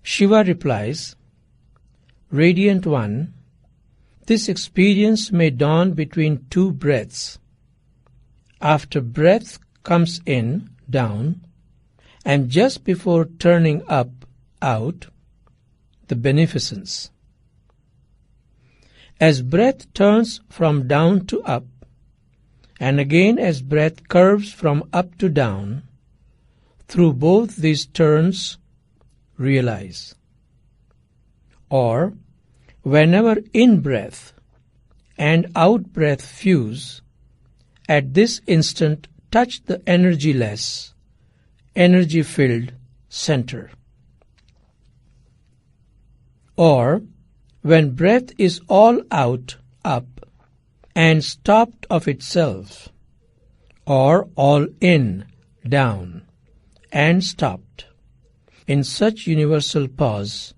Shiva replies, Radiant One, this experience may dawn between two breaths. After breath comes in, down, and just before turning up, out, the beneficence. As breath turns from down to up, and again as breath curves from up to down, through both these turns, realize. Or, whenever in-breath and out-breath fuse, at this instant touch the energyless, energy-filled center. Or, when breath is all out, up, and stopped of itself, or all in, down, and stopped, in such universal pause,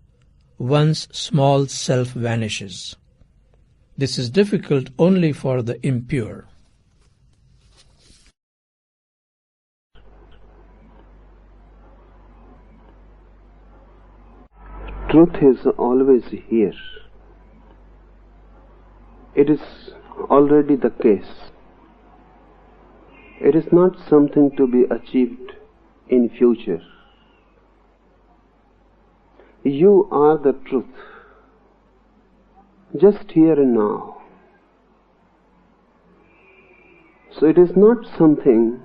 one's small self vanishes. This is difficult only for the impure. Truth is always here. It is already the case. It is not something to be achieved in future. You are the truth, just here and now. So it is not something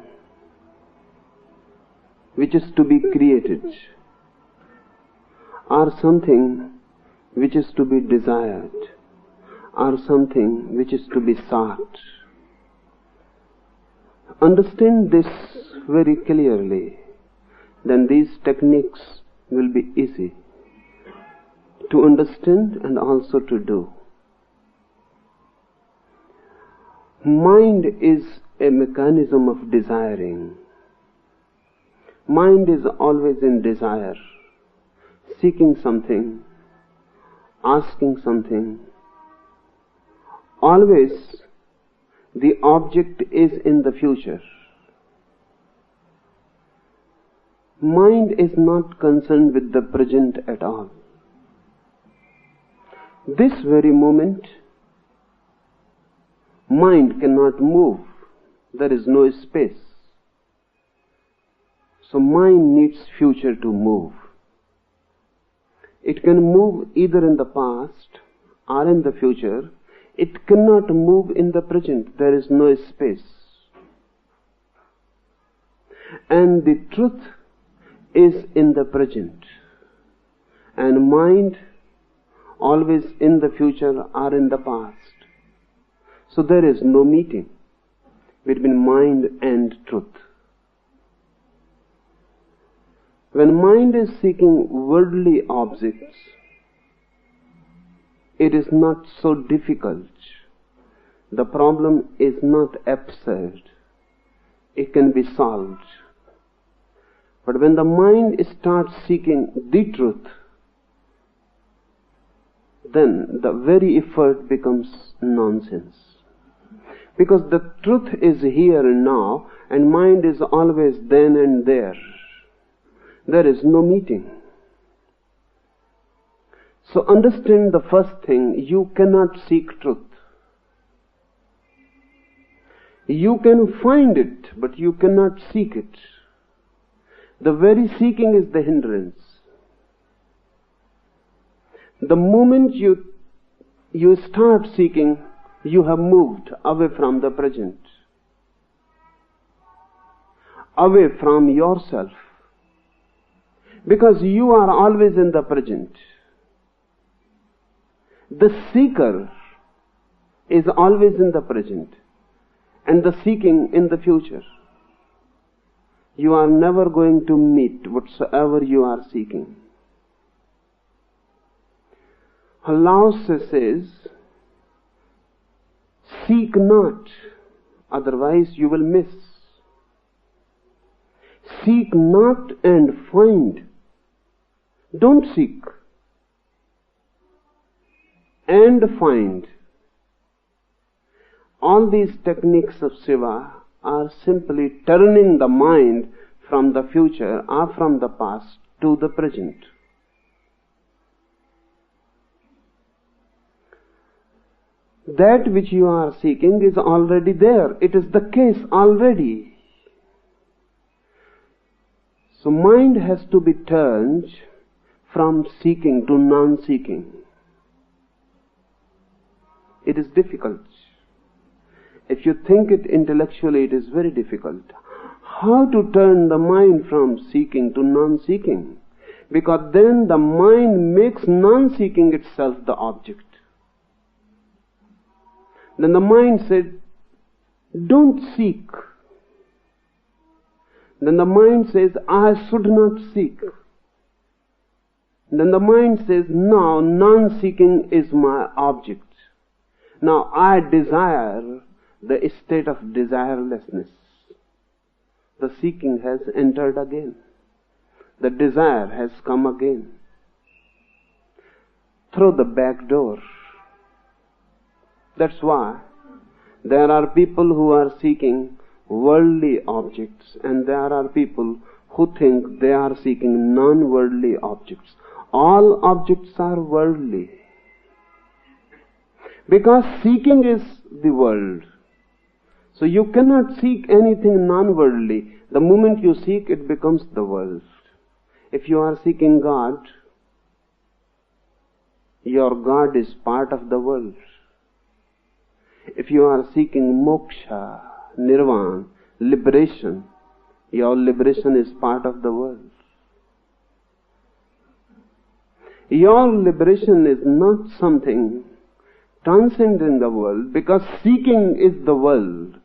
which is to be created, or something which is to be desired, or something which is to be sought. Understand this very clearly, then these techniques will be easy to understand and also to do. Mind is a mechanism of desiring. Mind is always in desire, seeking something, asking something. Always the object is in the future. Mind is not concerned with the present at all. This very moment, mind cannot move. There is no space. So mind needs future to move. It can move either in the past or in the future. It cannot move in the present. There is no space. And the truth is in the present. And mind always in the future or in the past. So there is no meeting between mind and truth. When mind is seeking worldly objects, it is not so difficult. The problem is not absurd. It can be solved. But when the mind starts seeking the truth, then the very effort becomes nonsense. Because the truth is here and now, and mind is always then and there. There is no meeting. So understand the first thing, you cannot seek truth. You can find it, but you cannot seek it. The very seeking is the hindrance. The moment you start seeking, you have moved away from the present, away from yourself, because you are always in the present. The seeker is always in the present, and the seeking in the future. You are never going to meet whatsoever you are seeking. Lao Tzu says, seek not, otherwise you will miss. Seek not and find. Don't seek and find. All these techniques of Shiva are simply turning the mind from the future or from the past to the present. That which you are seeking is already there. It is the case already. So mind has to be turned from seeking to non-seeking. It is difficult. If you think it intellectually, it is very difficult. How to turn the mind from seeking to non-seeking? Because then the mind makes non-seeking itself the object. Then the mind said, don't seek. Then the mind says, I should not seek. Then the mind says, now non-seeking is my object. Now I desire the state of desirelessness. The seeking has entered again. The desire has come again. Through the back door. That's why there are people who are seeking worldly objects, and there are people who think they are seeking non-worldly objects. All objects are worldly. Because seeking is the world. So you cannot seek anything non-worldly. The moment you seek, it becomes the world. If you are seeking God, your God is part of the world. If you are seeking moksha, nirvana, liberation, your liberation is part of the world. Your liberation is not something transcending the world, because seeking is the world,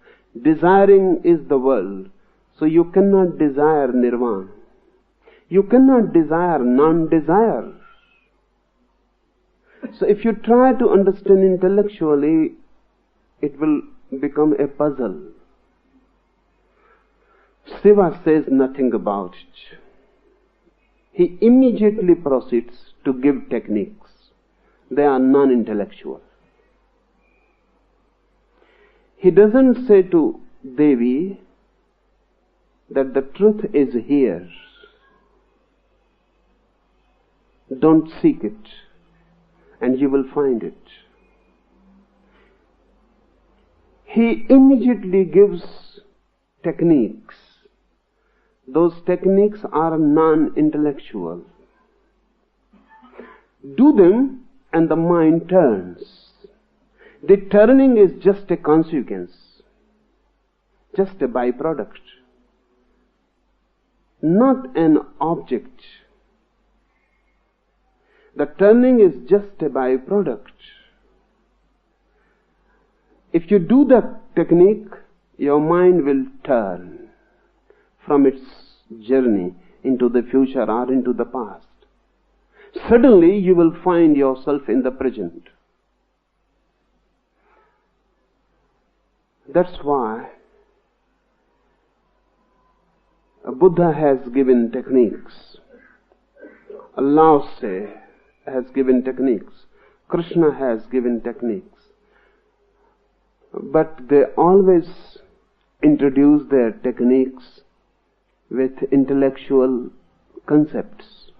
desiring is the world. So you cannot desire nirvana. You cannot desire non-desire. So if you try to understand intellectually, it will become a puzzle. Shiva says nothing about it. He immediately proceeds to give techniques. They are non-intellectual. He doesn't say to Devi that the truth is here. Don't seek it, and you will find it. He immediately gives techniques. Those techniques are non-intellectual. Do them and the mind turns. The turning is just a consequence, just a byproduct, not an object. The turning is just a byproduct. If you do the technique, your mind will turn from its journey into the future or into the past. Suddenly you will find yourself in the present. That's why Buddha has given techniques. Lao Tse has given techniques. Krishna has given techniques. But they always introduce their techniques with intellectual concepts.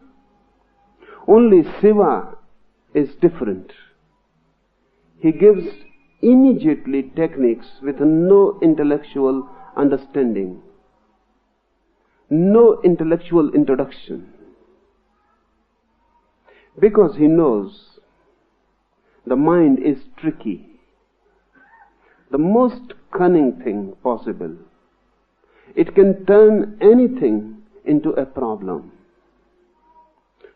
Only Shiva is different. He gives immediately techniques with no intellectual understanding, no intellectual introduction. Because he knows the mind is tricky, the most cunning thing possible. It can turn anything into a problem.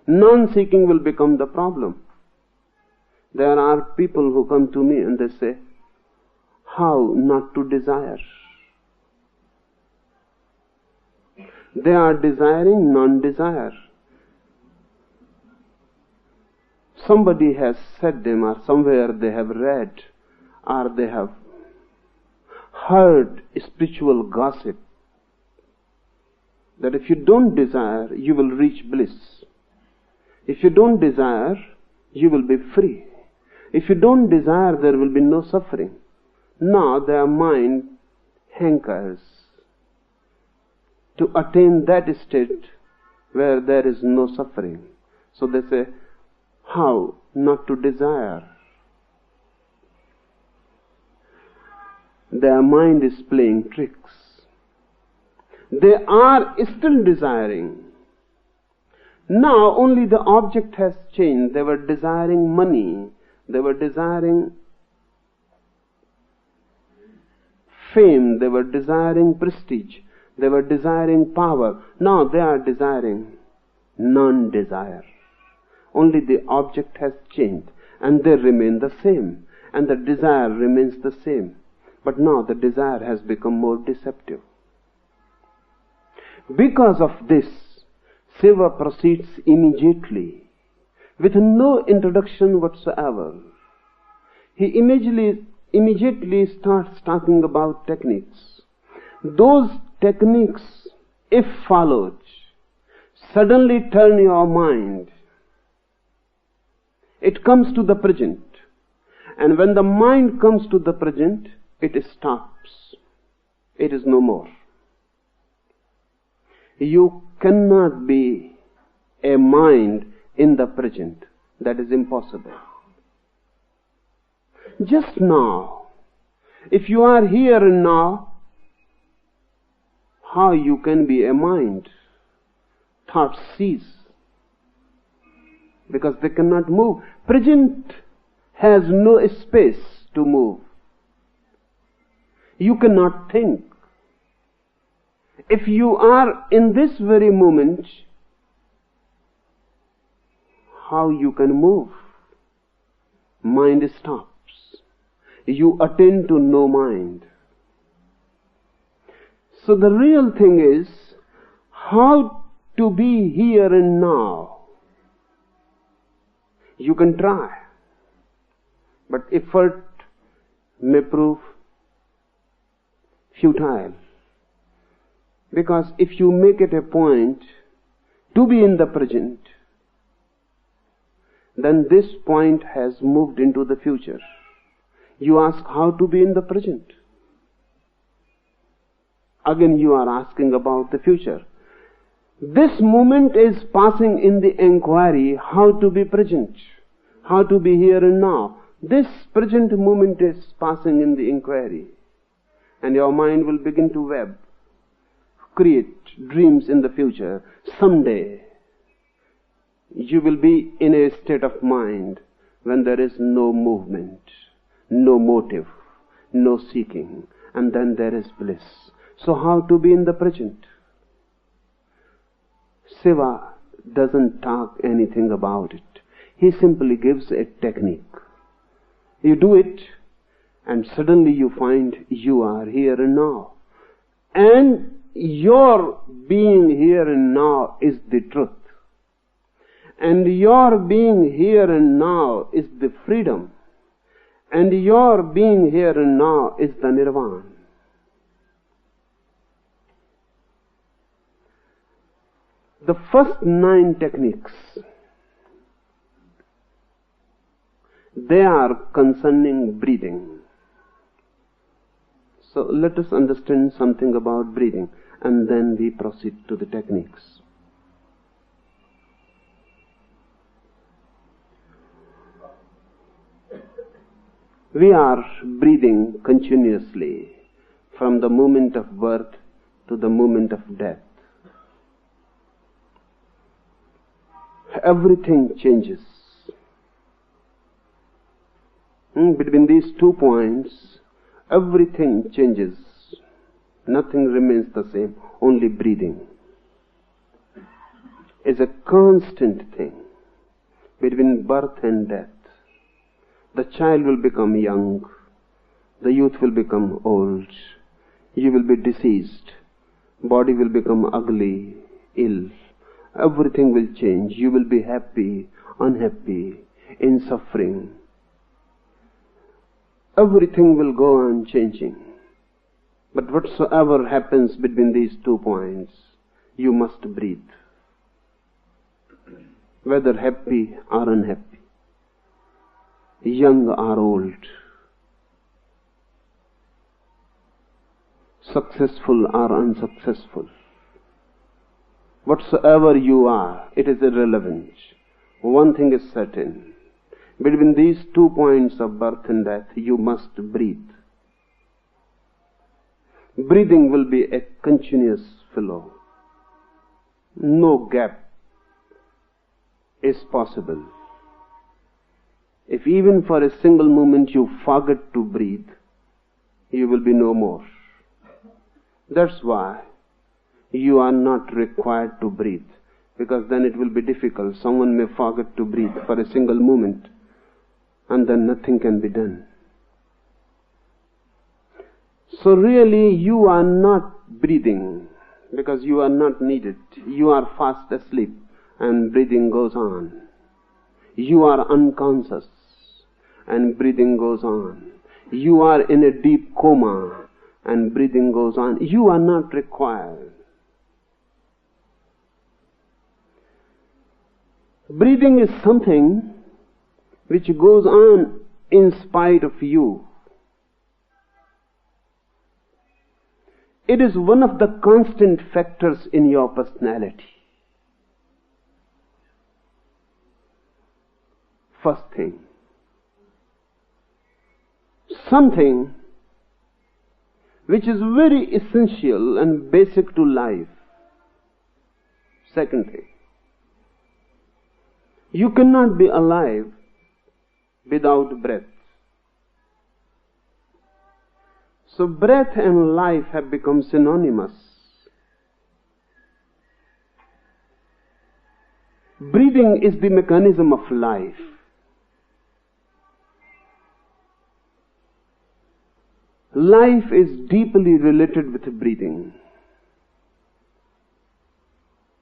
Non-seeking will become the problem. There are people who come to me and they say, how not to desire? They are desiring non-desire. Somebody has said them, or somewhere they have read, or they have heard spiritual gossip, that if you don't desire, you will reach bliss. If you don't desire, you will be free. If you don't desire, there will be no suffering. Now their mind hankers to attain that state where there is no suffering. So they say, how not to desire? their mind is playing tricks. They are still desiring. Now only the object has changed. They were desiring money. They were desiring fame. They were desiring prestige. They were desiring power. Now they are desiring non-desire. Only the object has changed, and they remain the same, and the desire remains the same. But now the desire has become more deceptive. Because of this, Shiva proceeds immediately, with no introduction whatsoever. He immediately starts talking about techniques. Those techniques, if followed, suddenly turn your mind. It comes to the present. And when the mind comes to the present, it stops. It is no more. You cannot be a mind in the present. That is impossible. Just now, if you are here and now, how you can be a mind? Thoughts cease, because they cannot move. Present has no space to move. You cannot think. If you are in this very moment, how you can move? Mind stops. You attend to no mind. So the real thing is how to be here and now. You can try, but effort may prove futile. Because if you make it a point to be in the present, then this point has moved into the future. You ask how to be in the present. Again you are asking about the future. This moment is passing in the inquiry how to be present, how to be here and now. This present moment is passing in the inquiry, and your mind will begin to web, create dreams in the future. Someday you will be in a state of mind when there is no movement, no motive, no seeking, and then there is bliss. So how to be in the present? Shiva doesn't talk anything about it. He simply gives a technique. You do it, and suddenly you find you are here and now. And your being here and now is the truth. And your being here and now is the freedom. And your being here and now is the nirvana. The first 9 techniques, they are concerning breathing. So let us understand something about breathing, and then we proceed to the techniques. We are breathing continuously from the moment of birth to the moment of death. Everything changes. Between these 2 points, everything changes. Nothing remains the same. Only breathing is a constant thing between birth and death. The child will become young. The youth will become old. You will be diseased. Body will become ugly, ill. Everything will change. You will be happy, unhappy, in suffering. Everything will go on changing. But whatsoever happens between these 2 points, you must breathe. Whether happy or unhappy, young or old, successful or unsuccessful, whatsoever you are, it is irrelevant. One thing is certain. Between these 2 points of birth and death, you must breathe. breathing will be a continuous flow. No gap is possible. If even for a single moment you forget to breathe, you will be no more. That's why you are not required to breathe, because then it will be difficult. Someone may forget to breathe for a single moment, and then nothing can be done. So really you are not breathing because you are not needed. You are fast asleep and breathing goes on. You are unconscious and breathing goes on. You are in a deep coma and breathing goes on. You are not required. Breathing is something which goes on in spite of you. It is one of the constant factors in your personality. First thing. Something which is very essential and basic to life. Second thing. You cannot be alive without breath. So breath and life have become synonymous. Breathing is the mechanism of life. Life is deeply related with breathing.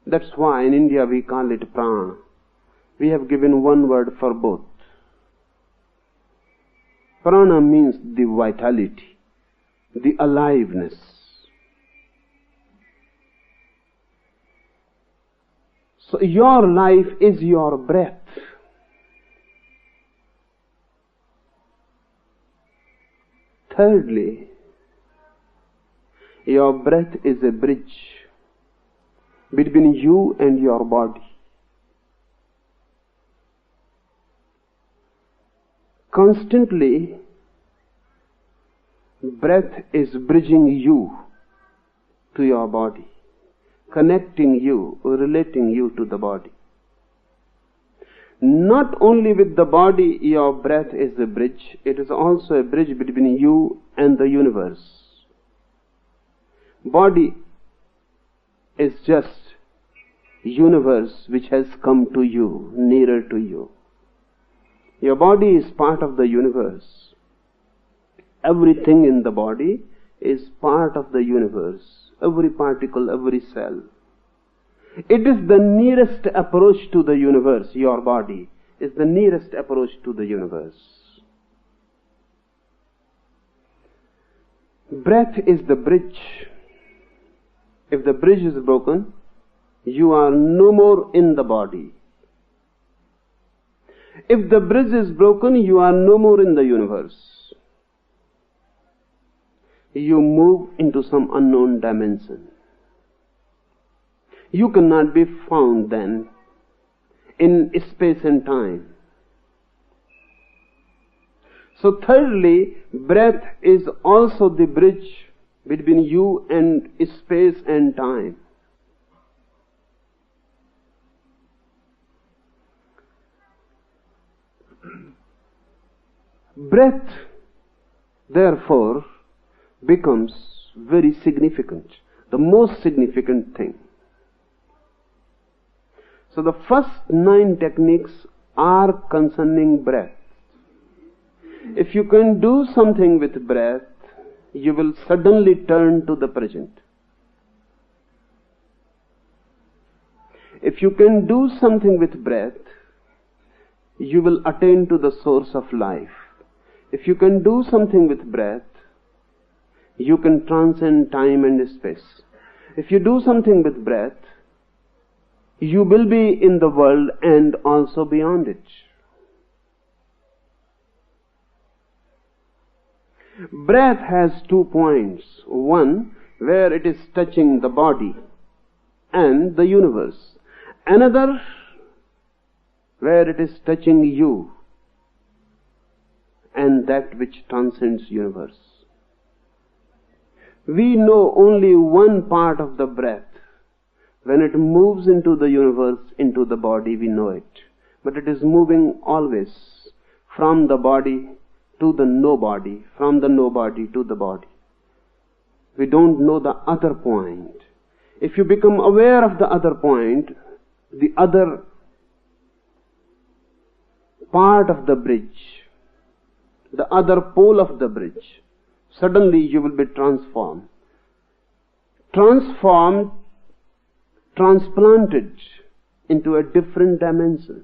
That's why in India we call it prana. We have given one word for both. Prana means the vitality, the aliveness. So your life is your breath. Thirdly, your breath is a bridge between you and your body. Constantly, breath is bridging you to your body, connecting you, relating you to the body. Not only with the body your breath is a bridge, it is also a bridge between you and the universe. Body is just universe which has come to you, nearer to you. Your body is part of the universe. Everything in the body is part of the universe. Every particle, every cell. It is the nearest approach to the universe. Your body is the nearest approach to the universe. Breath is the bridge. If the bridge is broken, you are no more in the body. If the bridge is broken, you are no more in the universe. You move into some unknown dimension. You cannot be found then in space and time. So thirdly, breath is also the bridge between you and space and time. Breath, therefore, becomes very significant, the most significant thing. So the first 9 techniques are concerning breath. If you can do something with breath, you will suddenly turn to the present. If you can do something with breath, you will attain to the source of life. If you can do something with breath, you can transcend time and space. If you do something with breath, you will be in the world and also beyond it. Breath has 2 points. One, where it is touching the body and the universe. Another, where it is touching you and that which transcends universe. We know only one part of the breath. When it moves into the universe, into the body, we know it. But it is moving always from the body to the nobody, from the nobody to the body. We don't know the other point. If you become aware of the other point, the other part of the bridge, the other pole of the bridge, suddenly you will be transformed. Transformed, transplanted into a different dimension.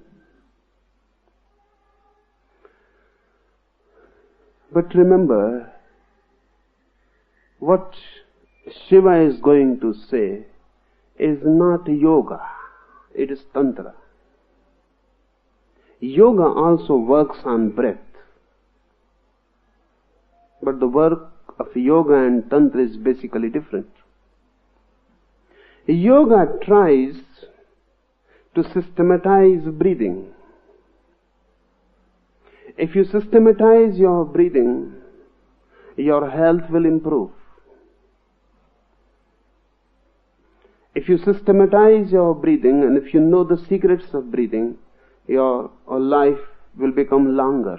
But remember, what Shiva is going to say is not yoga, it is Tantra. Yoga also works on breath. But the work of yoga and Tantra is basically different. Yoga tries to systematize breathing. If you systematize your breathing, your health will improve. If you systematize your breathing and if you know the secrets of breathing, your life will become longer.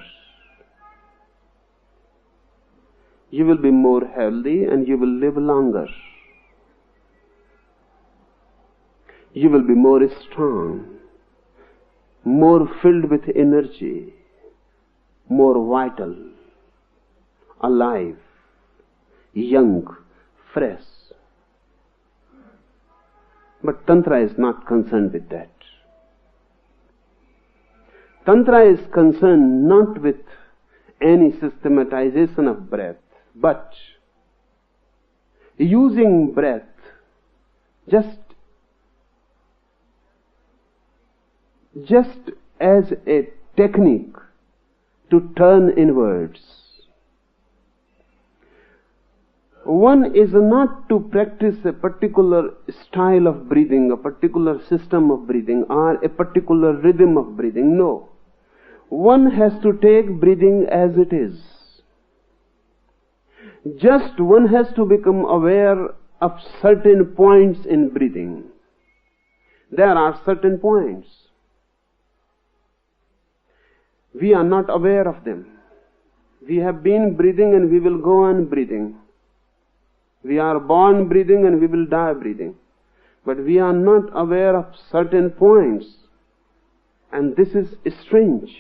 You will be more healthy and you will live longer. You will be more strong, more filled with energy, more vital, alive, young, fresh. But Tantra is not concerned with that. Tantra is concerned not with any systematization of breath, but using breath just as a technique to turn inwards. One is not to practice a particular style of breathing, a particular system of breathing, or a particular rhythm of breathing. No. One has to take breathing as it is. Just one has to become aware of certain points in breathing. There are certain points. We are not aware of them. We have been breathing and we will go on breathing. We are born breathing and we will die breathing. But we are not aware of certain points. And this is strange.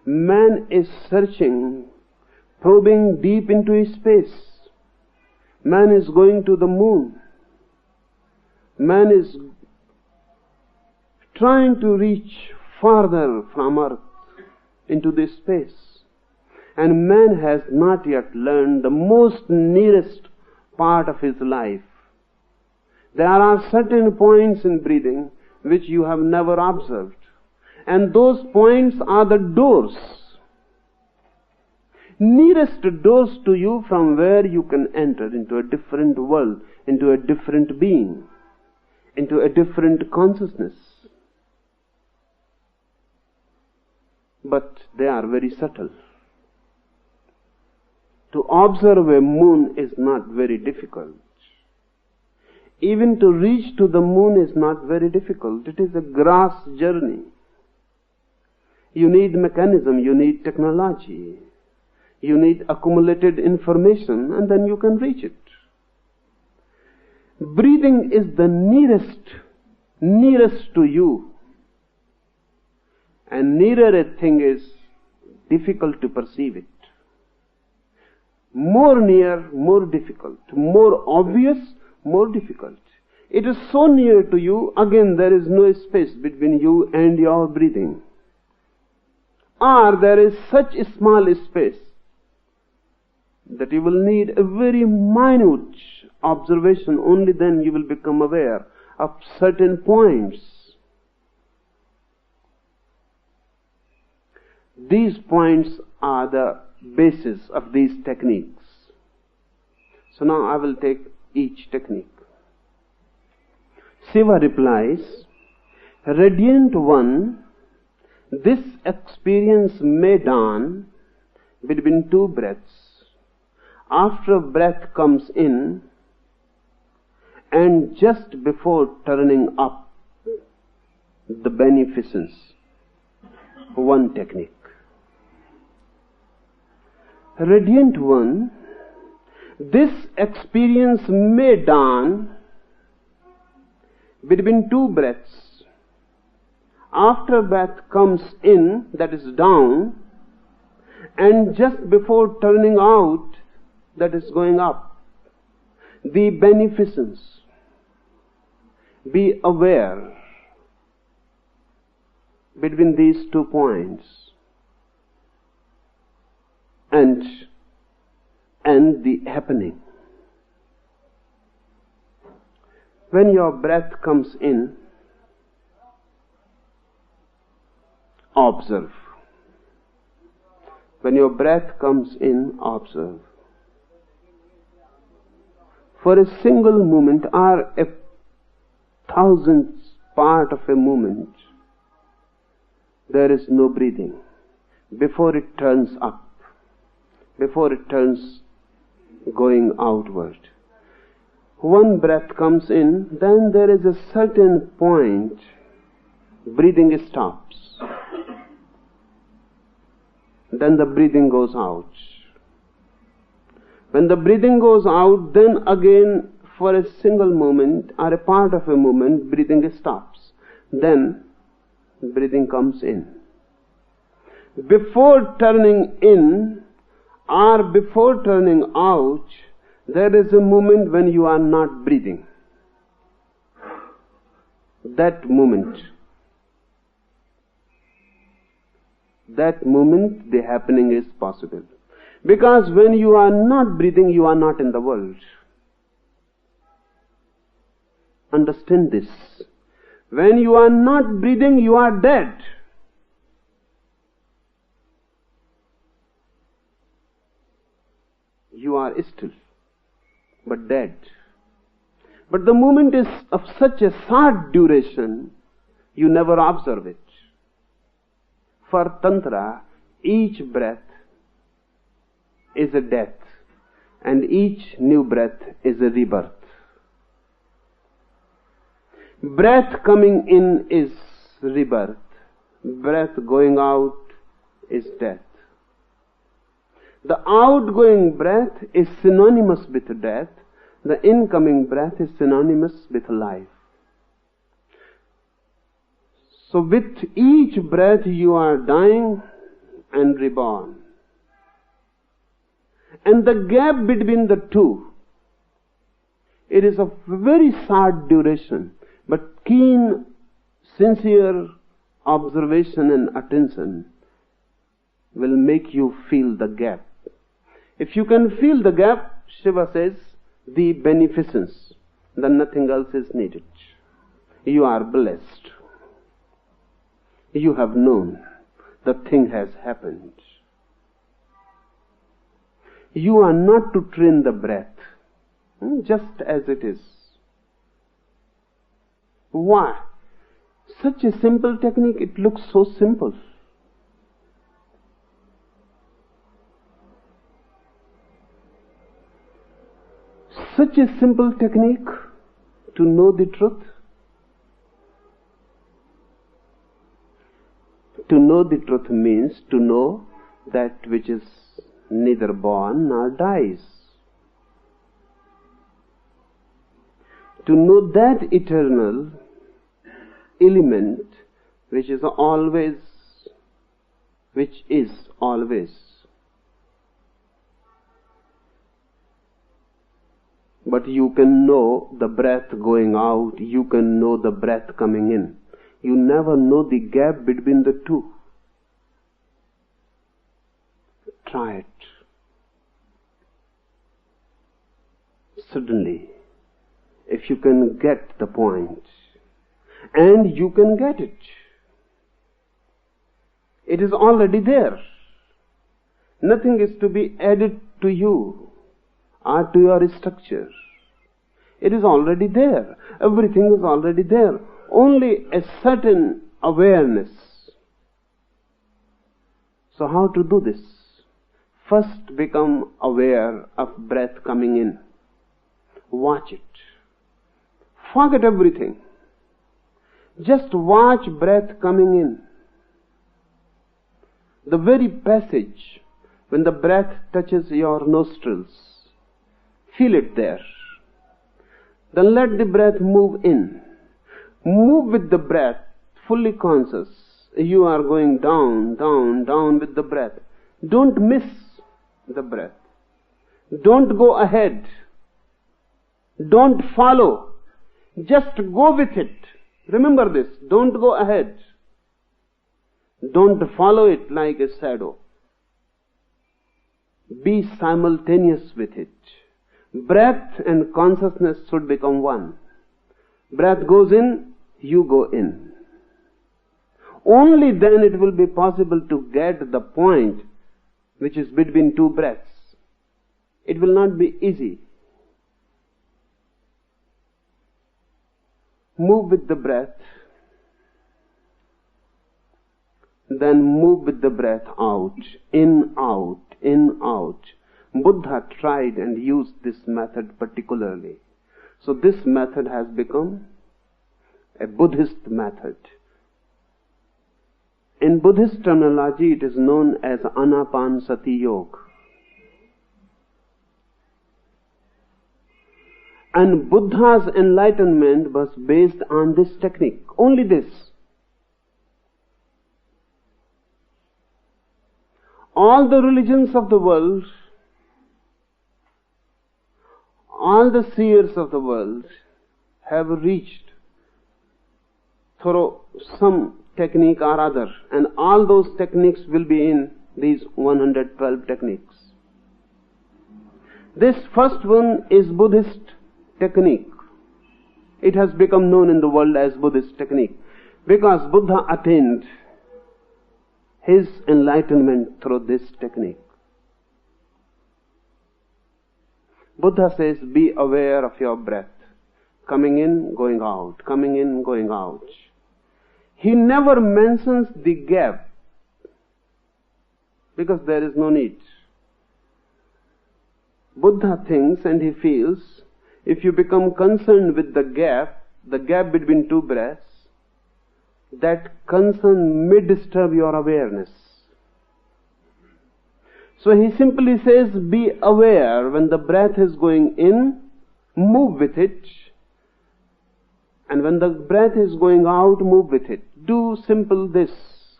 Man is searching, probing deep into space. Man is going to the moon. Man is trying to reach farther from Earth into this space. And man has not yet learned the most nearest part of his life. There are certain points in breathing which you have never observed. And those points are the doors. Nearest doors to you from where you can enter into a different world, into a different being, into a different consciousness. But they are very subtle. To observe a moon is not very difficult. Even to reach to the moon is not very difficult. It is a grass journey. You need mechanism, you need technology, you need accumulated information, and then you can reach it. Breathing is the nearest to you. And nearer a thing is difficult to perceive it. More near, more difficult. More obvious, more difficult. It is so near to you, again there is no space between you and your breathing. Or there is such a small space that you will need a very minute observation. Only then you will become aware of certain points. These points are the basis of these techniques. So now I will take each technique. Shiva replies, Radiant One, this experience may dawn between two breaths. after breath comes in and just before turning up, the beneficence. One technique. Radiant one, this experience may dawn between two breaths. After breath comes in, that is down, and just before turning out, that is going up. The beneficence. Be aware between these 2 points and the happening. When your breath comes in, observe. When your breath comes in, observe. For a single moment or a thousandth part of a moment, there is no breathing. Before it turns up, before it turns going outward. One breath comes in, then there is a certain point, breathing stops. Then the breathing goes out. When the breathing goes out, then again for a single moment or a part of a moment, breathing stops. Then breathing comes in. Before turning in or before turning out, there is a moment when you are not breathing. That moment, the happening is possible. Because when you are not breathing, you are not in the world. Understand this. When you are not breathing, you are dead. You are still, but dead. But the moment is of such a short duration, you never observe it. For Tantra, each breath is a death, and each new breath is a rebirth. Breath coming in is rebirth. Breath going out is death. The outgoing breath is synonymous with death. The incoming breath is synonymous with life. So with each breath you are dying and reborn. And the gap between the two, it is of very short duration, but keen, sincere observation and attention will make you feel the gap. If you can feel the gap, Shiva says, the beneficence, then nothing else is needed. You are blessed. You have known the thing has happened. You are not to train the breath, just as it is. Why? Such a simple technique, it looks so simple. Such a simple technique to know the truth. To know the truth means to know that which is neither born nor dies. To know that eternal element which is always. But you can know the breath going out, you can know the breath coming in. You never know the gap between the two. Try it. Suddenly, if you can get the point, and you can get it, it is already there. Nothing is to be added to you or to your structure. It is already there. Everything is already there. Only a certain awareness. So how to do this? First become aware of breath coming in. Watch it. Forget everything. Just watch breath coming in. The very passage when the breath touches your nostrils, feel it there. Then let the breath move in. Move with the breath, fully conscious. You are going down, down, down with the breath. Don't miss the breath. Don't go ahead. Don't follow. Just go with it. Remember this. Don't go ahead. Don't follow it like a shadow. Be simultaneous with it. Breath and consciousness should become one. Breath goes in, you go in. Only then it will be possible to get the point which is between two breaths. It will not be easy. Move with the breath, then move with the breath out, in, out, in, out. Buddha tried and used this method particularly. So this method has become a Buddhist method. In Buddhist terminology, it is known as Anapanasati Yoga. And Buddha's enlightenment was based on this technique, only this. All the religions of the world, all the seers of the world have reached through some technique or other, and all those techniques will be in these 112 techniques. This first one is Buddhist technique. It has become known in the world as Buddhist technique because Buddha attained his enlightenment through this technique. Buddha says, be aware of your breath, coming in, going out, coming in, going out. He never mentions the gap because there is no need. Buddha thinks and he feels, if you become concerned with the gap between two breaths, that concern may disturb your awareness. So he simply says, be aware when the breath is going in, move with it. And when the breath is going out, move with it. Do simple this,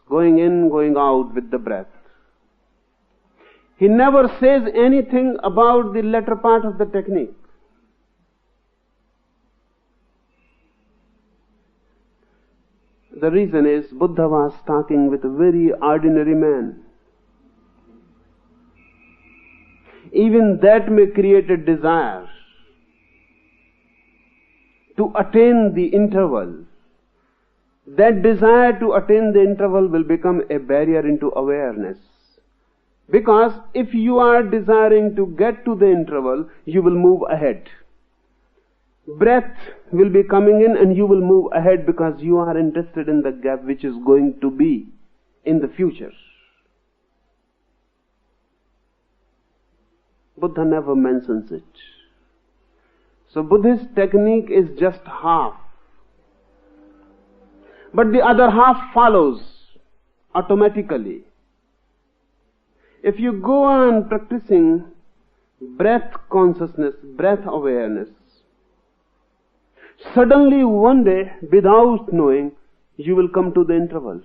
going in, going out with the breath. He never says anything about the latter part of the technique. The reason is Buddha was talking with a very ordinary man. Even that may create a desire to attain the interval. That desire to attain the interval will become a barrier into awareness. Because if you are desiring to get to the interval, you will move ahead. Breath will be coming in and you will move ahead because you are interested in the gap which is going to be in the future. Buddha never mentions it. So Buddhist technique is just half. But the other half follows automatically. If you go on practicing breath consciousness, breath awareness, suddenly one day, without knowing, you will come to the interval.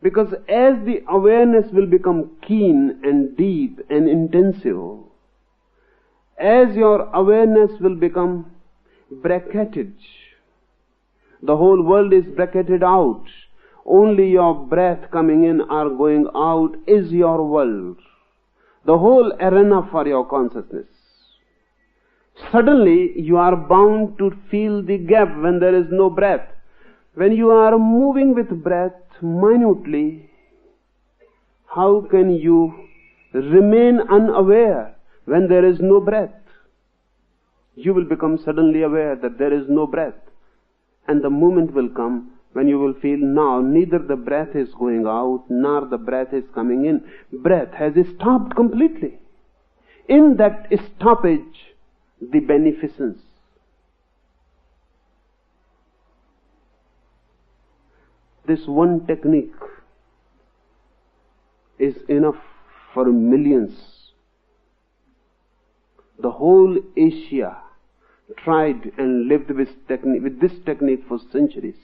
Because as the awareness will become keen and deep and intensive, as your awareness will become bracketed, the whole world is bracketed out. Only your breath coming in or going out is your world. The whole arena for your consciousness. Suddenly you are bound to feel the gap when there is no breath. When you are moving with breath minutely, how can you remain unaware when there is no breath? You will become suddenly aware that there is no breath. And the moment will come when you will feel now neither the breath is going out nor the breath is coming in. Breath has stopped completely. In that stoppage, the beneficence. This one technique is enough for millions. The whole Asia tried and lived with this technique for centuries.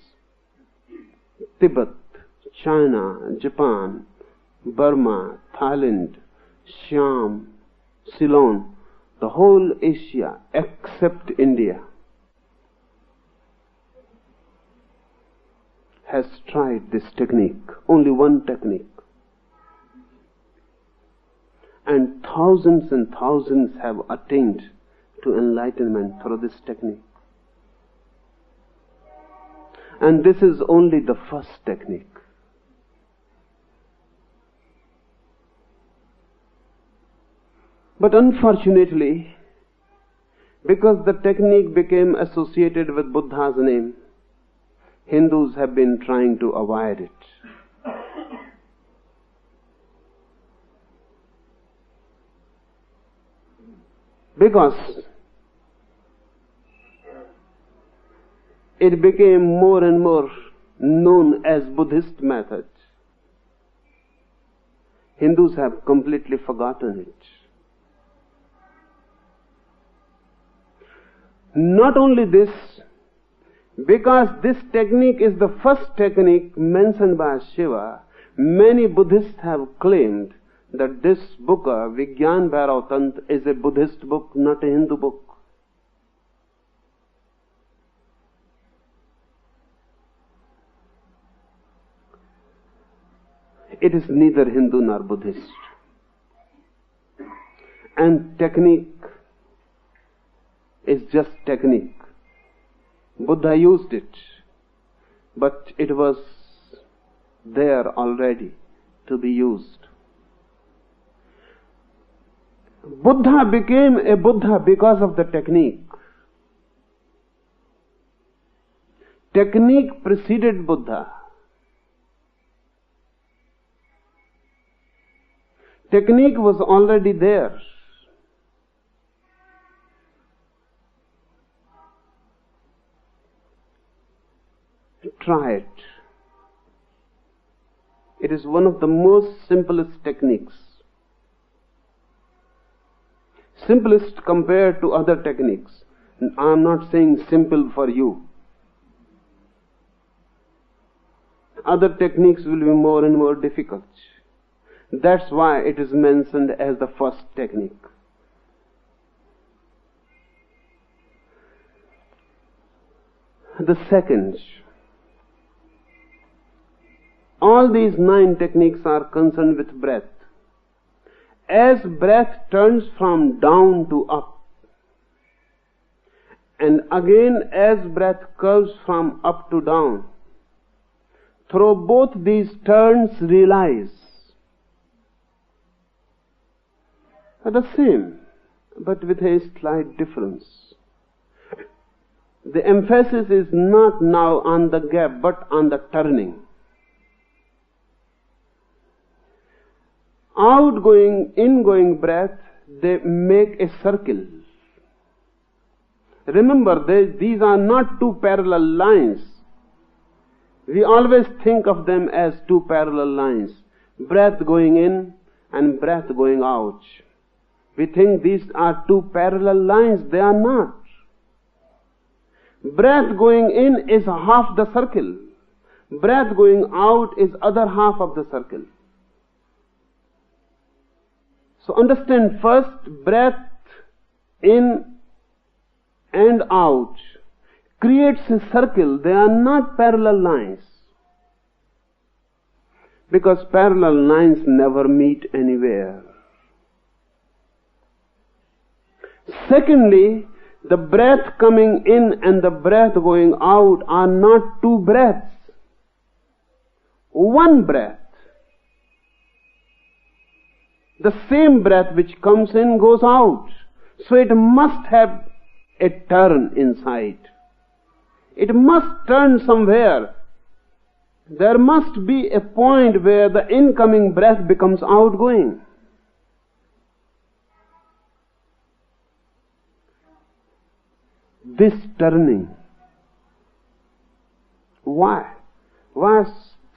Tibet, China, Japan, Burma, Thailand, Siam, Ceylon, the whole Asia except India has tried this technique, only one technique. And thousands have attained to enlightenment through this technique. And this is only the first technique. But unfortunately, because the technique became associated with Buddha's name, Hindus have been trying to avoid it. Because it became more and more known as Buddhist method, Hindus have completely forgotten it. Not only this, because this technique is the first technique mentioned by Shiva, many Buddhists have claimed that this book, Vigyan Bhairav Tantra, is a Buddhist book, not a Hindu book. It is neither Hindu nor Buddhist. And technique is just technique. Buddha used it, but it was there already to be used. Buddha became a Buddha because of the technique. Technique preceded Buddha. Technique was already there. Try it. It is one of the most simplest techniques. Simplest compared to other techniques. I am not saying simple for you. Other techniques will be more and more difficult. That's why it is mentioned as the first technique. The second. All these 9 techniques are concerned with breath. As breath turns from down to up, and again as breath curves from up to down, through both these turns realize are the same, but with a slight difference. The emphasis is not now on the gap, but on the turning. Outgoing, ingoing breath, they make a circle. Remember, these are not 2 parallel lines. We always think of them as 2 parallel lines. Breath going in and breath going out. We think these are 2 parallel lines. They are not. Breath going in is half the circle. Breath going out is other half of the circle. So understand first, breath in and out creates a circle. They are not parallel lines. Because parallel lines never meet anywhere. Secondly, the breath coming in and the breath going out are not 2 breaths. One breath. The same breath which comes in goes out. So it must have a turn inside. It must turn somewhere There must be a point where the incoming breath becomes outgoing. This turning. Why? Why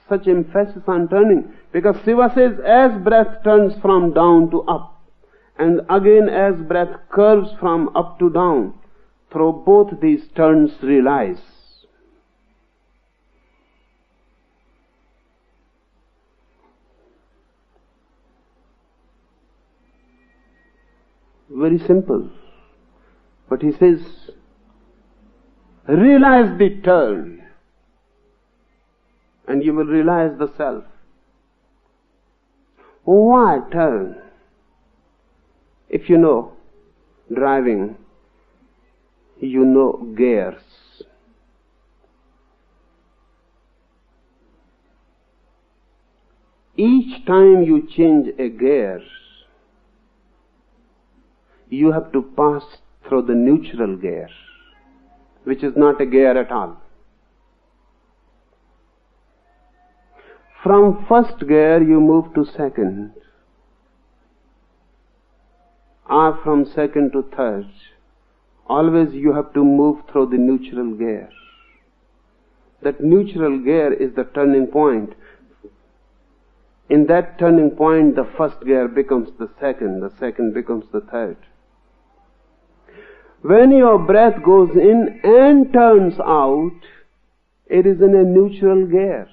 such emphasis on turning? Because Shiva says, as breath turns from down to up, and again as breath curves from up to down, through both these turns realize. Very simple. But he says, realize the turn, and you will realize the self. Why turn? If you know driving, you know gears. Each time you change a gear, you have to pass through the neutral gear, which is not a gear at all. From first gear you move to second, or from second to third. Always you have to move through the neutral gear. That neutral gear is the turning point. In that turning point, the first gear becomes the second becomes the third. When your breath goes in and turns out, it is in a neutral gear.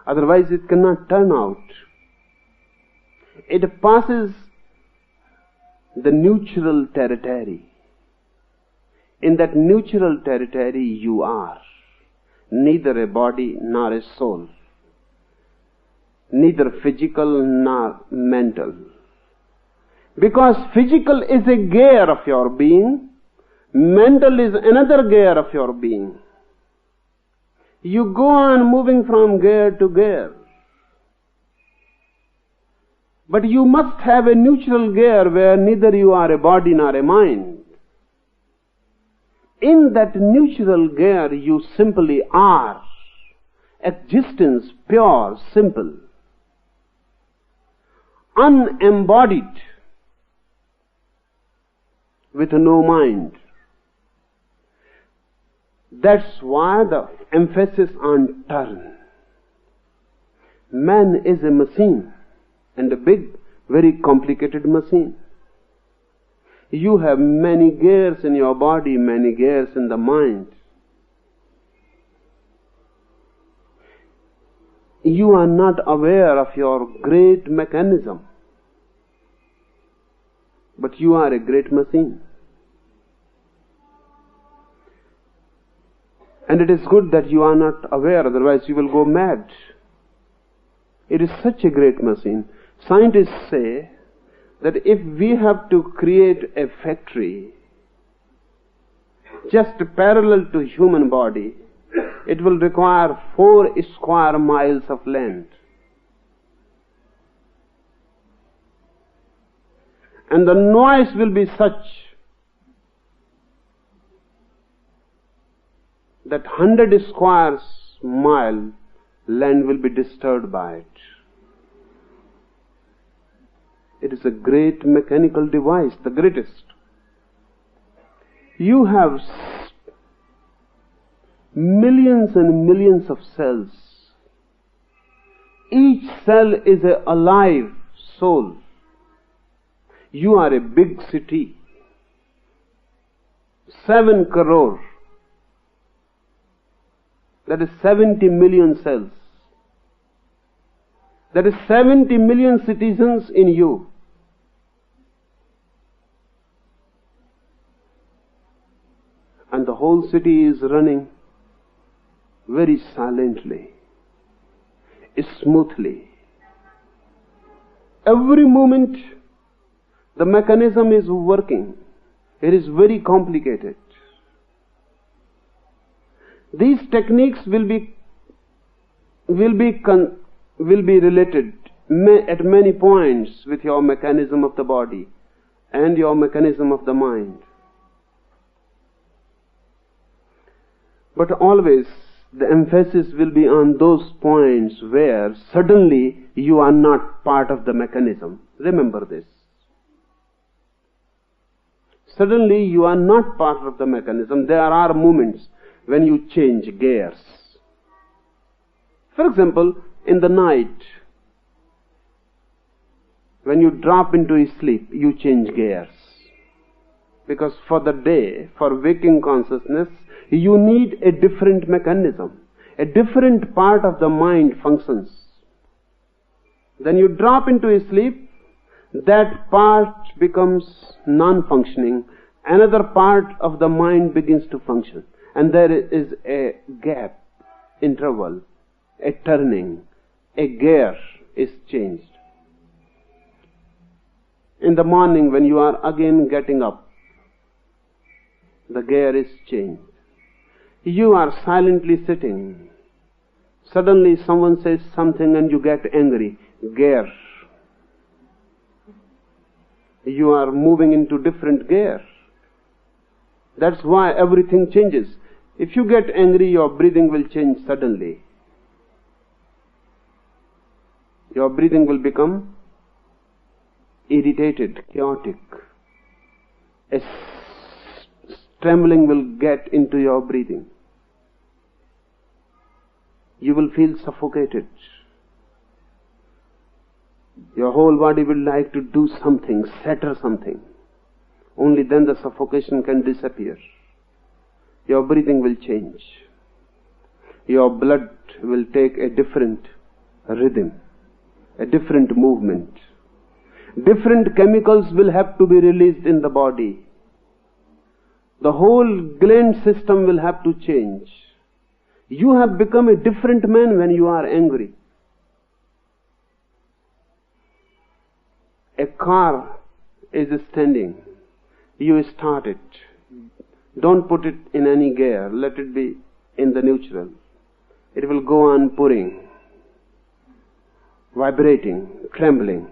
Otherwise it cannot turn out. It passes the neutral territory. In that neutral territory you are neither a body nor a soul, neither physical nor mental. Because physical is a gear of your being, mental is another gear of your being. You go on moving from gear to gear. But you must have a neutral gear where neither you are a body nor a mind. In that neutral gear you simply are. Existence, pure, simple. Unembodied. With no mind. That's why the emphasis on turn. Man is a machine, and a big, very complicated machine. You have many gears in your body, many gears in the mind. You are not aware of your great mechanism, but you are a great machine. And it is good that you are not aware, otherwise you will go mad. It is such a great machine. Scientists say that if we have to create a factory just parallel to human body, it will require 4 square miles of land. And the noise will be such that 100 square mile land will be disturbed by it. It is a great mechanical device, the greatest. You have millions and millions of cells. Each cell is an alive soul. You are a big city. 7 crore. That is 70 million cells. That is 70 million citizens in you. And the whole city is running very silently, smoothly. Every moment the mechanism is working. It is very complicated. These techniques will be related at many points with your mechanism of the body and your mechanism of the mind. But always the emphasis will be on those points where suddenly you are not part of the mechanism. Remember this. Suddenly you are not part of the mechanism. There are moments when you change gears. For example, in the night, when you drop into sleep, you change gears. Because for the day, for waking consciousness, you need a different mechanism. A different part of the mind functions. Then you drop into sleep, that part becomes non-functioning. Another part of the mind begins to function. And there is a gap, interval, a turning, a gear is changed. In the morning when you are again getting up, the gear is changed. You are silently sitting. Suddenly someone says something and you get angry. Gear. You are moving into different gear. That's why everything changes. If you get angry, your breathing will change suddenly. Your breathing will become irritated, chaotic. A trembling will get into your breathing. You will feel suffocated. Your whole body will like to do something, shatter something. Only then the suffocation can disappear. Your breathing will change. Your blood will take a different rhythm, a different movement. Different chemicals will have to be released in the body. The whole gland system will have to change. You have become a different man when you are angry. A car is standing. You start it. Don't put it in any gear. Let it be in the neutral. It will go on purring, vibrating, trembling.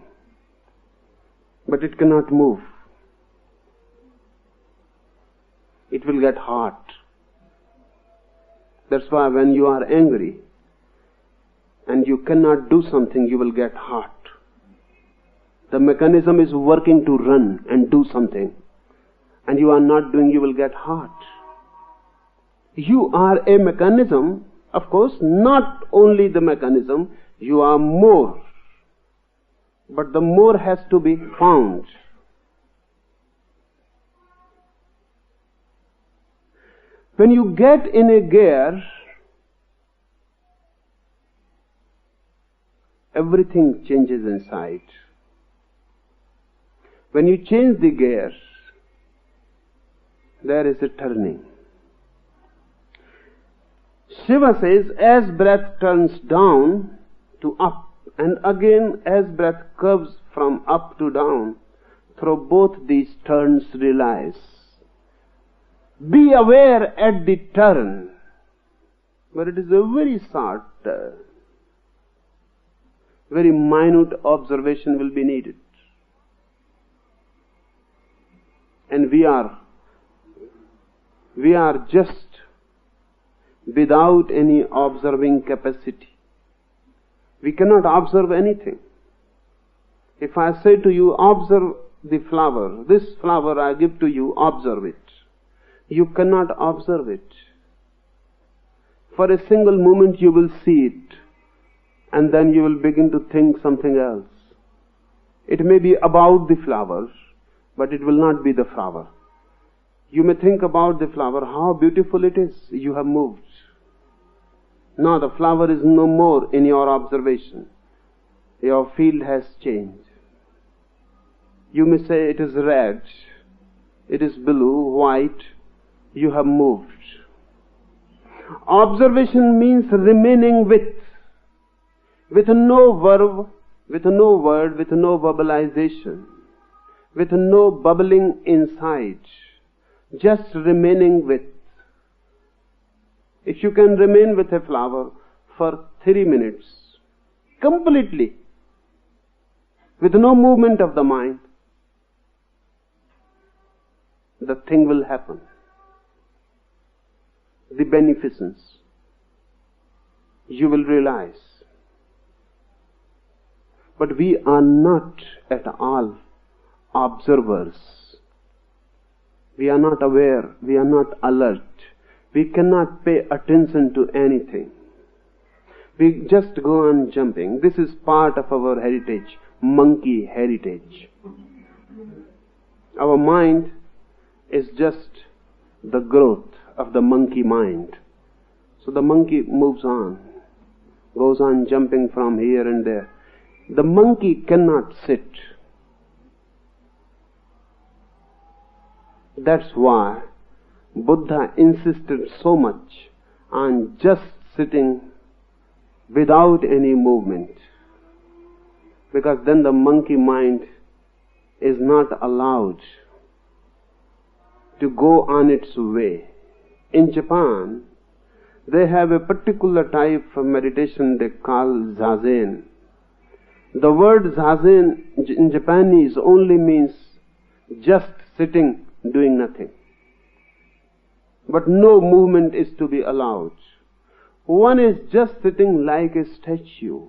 But it cannot move. It will get hot. That's why when you are angry and you cannot do something, you will get hot. The mechanism is working to run and do something, and you are not doing, you will get hot. You are a mechanism, of course, not only the mechanism, you are more. But the more has to be found. When you get in a gear, everything changes inside. When you change the gear, there is a turning. Shiva says, as breath turns down to up, and again as breath curves from up to down, through both these turns realize. Be aware at the turn, but it is a very short, very minute observation will be needed. And we are just without any observing capacity. We cannot observe anything. If I say to you, observe the flower, this flower I give to you, observe it. You cannot observe it. For a single moment you will see it, and then you will begin to think something else. It may be about the flower, but it will not be the flower. You may think about the flower, how beautiful it is. You have moved. Now the flower is no more in your observation. Your field has changed. You may say it is red, it is blue, white. You have moved. Observation means remaining with no verb, with no word, with no verbalization, with no bubbling inside, just remaining with. If you can remain with a flower for 3 minutes, completely, with no movement of the mind, the thing will happen. the beneficence, you will realize. But we are not at all observers. We are not aware, we are not alert. We cannot pay attention to anything. We just go on jumping. This is part of our heritage, monkey heritage. Our mind is just the growth of the monkey mind. So the monkey moves on, goes on jumping from here and there. The monkey cannot sit. That's why Buddha insisted so much on just sitting without any movement. Because then the monkey mind is not allowed to go on its way. In Japan, they have a particular type of meditation they call zazen. The word zazen in Japanese only means just sitting, doing nothing. But no movement is to be allowed. One is just sitting like a statue,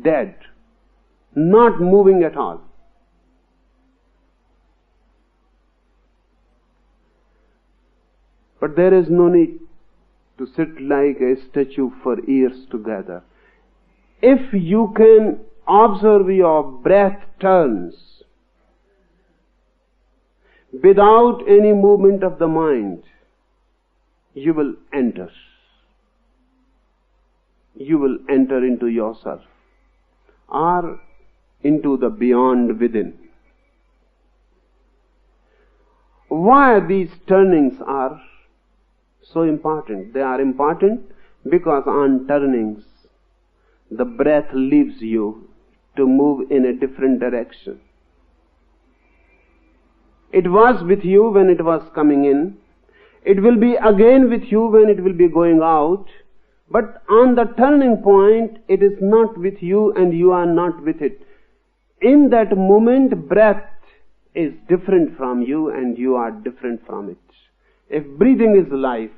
dead, not moving at all. But there is no need to sit like a statue for years together. If you can observe your breath turns without any movement of the mind, you will enter. You will enter into yourself or into the beyond within. Why these turnings are so important? They are important because on turnings, the breath leaves you to move in a different direction. It was with you when it was coming in. It will be again with you when it will be going out. But on the turning point, it is not with you and you are not with it. In that moment, breath is different from you and you are different from it. If breathing is life,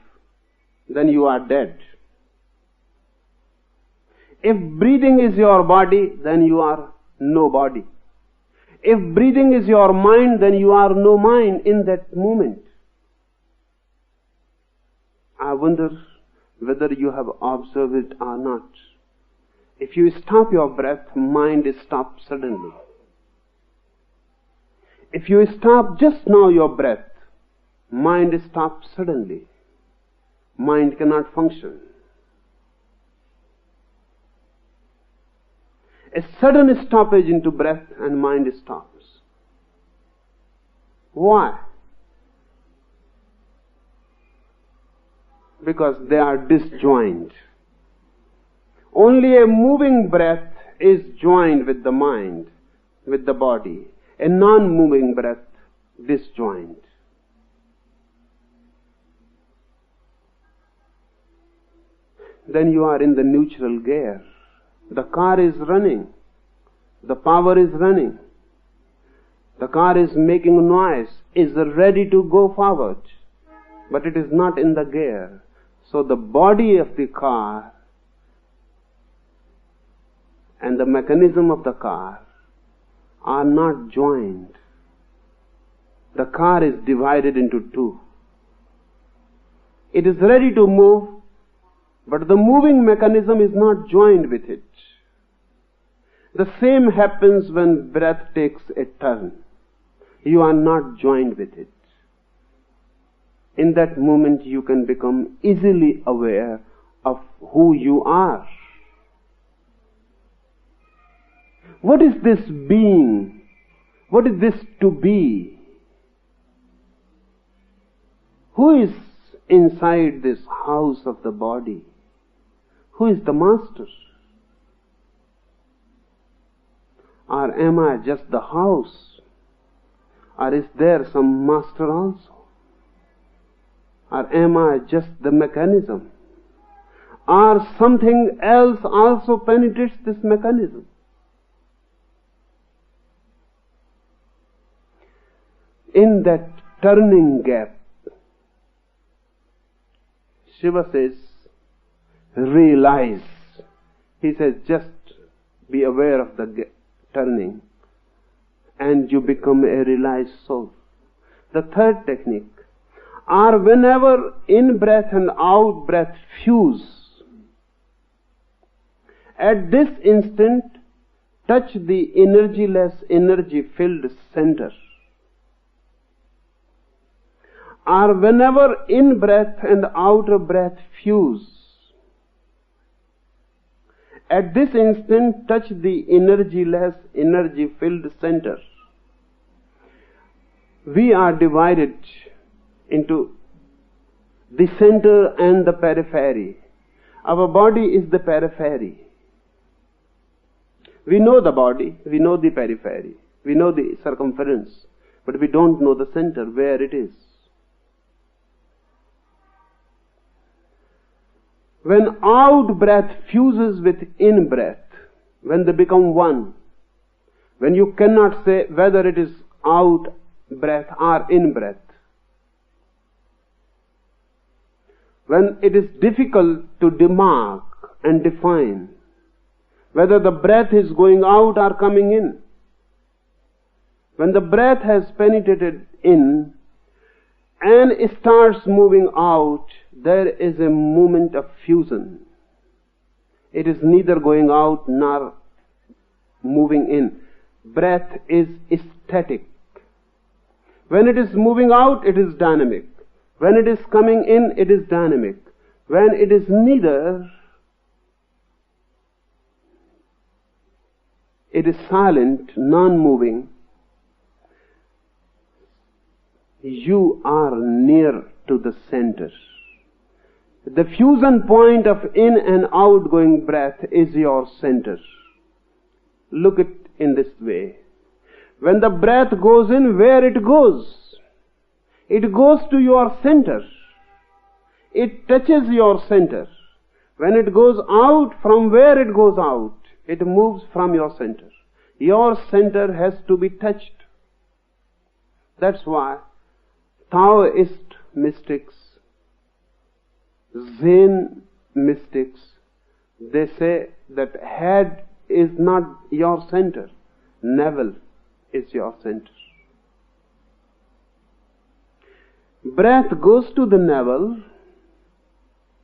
then you are dead. If breathing is your body, then you are no body. If breathing is your mind, then you are no mind in that moment. I wonder whether you have observed it or not. If you stop your breath, mind stops suddenly. If you stop just now your breath, mind stops suddenly. Mind cannot function. A sudden stoppage into breath and mind stops. Why? Because they are disjoined. Only a moving breath is joined with the mind, with the body. A non-moving breath disjoined. Then you are in the neutral gear. The car is running. The power is running. The car is making noise, is ready to go forward. But it is not in the gear. So the body of the car and the mechanism of the car are not joined. The car is divided into two. It is ready to move, but the moving mechanism is not joined with it. The same happens when breath takes a turn. You are not joined with it. In that moment you can become easily aware of who you are. What is this being? What is this to be? Who is inside this house of the body? Who is the master? Or am I just the house? Or is there some master also? Or am I just the mechanism? Or something else also penetrates this mechanism? In that turning gap, Shiva says, realize. He says, just be aware of the turning, and you become a realized soul. The third technique are whenever in-breath and out-breath fuse, at this instant, touch the energyless, energy-filled center. Or whenever in-breath and out-breath fuse, at this instant, touch the energyless, energy-filled center. We are divided into the center and the periphery. Our body is the periphery. We know the body, we know the periphery, we know the circumference, but we don't know the center, where it is. When out breath fuses with in breath, when they become one, when you cannot say whether it is out breath or in breath, when it is difficult to demark and define whether the breath is going out or coming in, when the breath has penetrated in and it starts moving out, there is a movement of fusion. It is neither going out nor moving in. Breath is static. When it is moving out, it is dynamic. When it is coming in, it is dynamic. When it is neither, it is silent, non-moving. You are near to the center. The fusion point of in and outgoing breath is your center. Look at it in this way. When the breath goes in, where it goes? It goes to your center. It touches your center. When it goes out, from where it goes out, it moves from your center. Your center has to be touched. That's why Taoist mystics, Zen mystics, they say that head is not your center, navel is your center. Breath goes to the navel,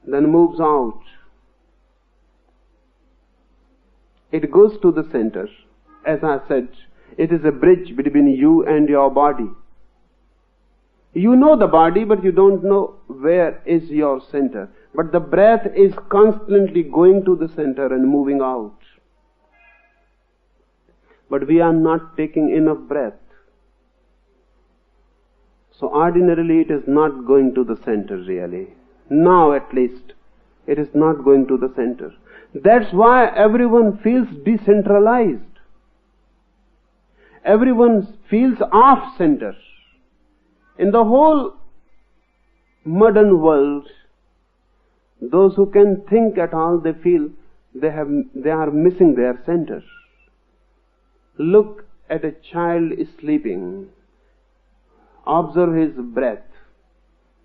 then moves out. It goes to the center. As I said, it is a bridge between you and your body. You know the body, but you don't know where is your center. But the breath is constantly going to the center and moving out. But we are not taking enough breath. So ordinarily it is not going to the center really. Now at least, it is not going to the center. That's why everyone feels decentralized. Everyone feels off-center. In the whole modern world, those who can think at all, they feel they are missing their center. Look at a child sleeping. Observe his breath.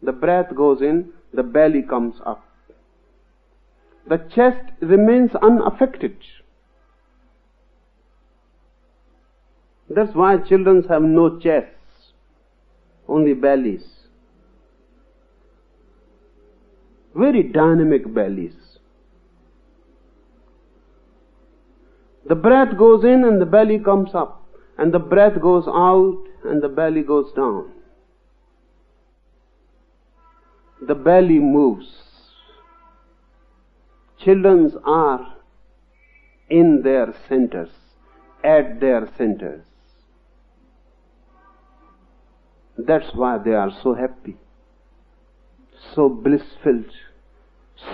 The breath goes in, the belly comes up. The chest remains unaffected. That's why children have no chests, only bellies. Very dynamic bellies. The breath goes in and the belly comes up, and the breath goes out and the belly goes down. The belly moves. Children are in their centers, at their centers. That's why they are so happy, so bliss-filled,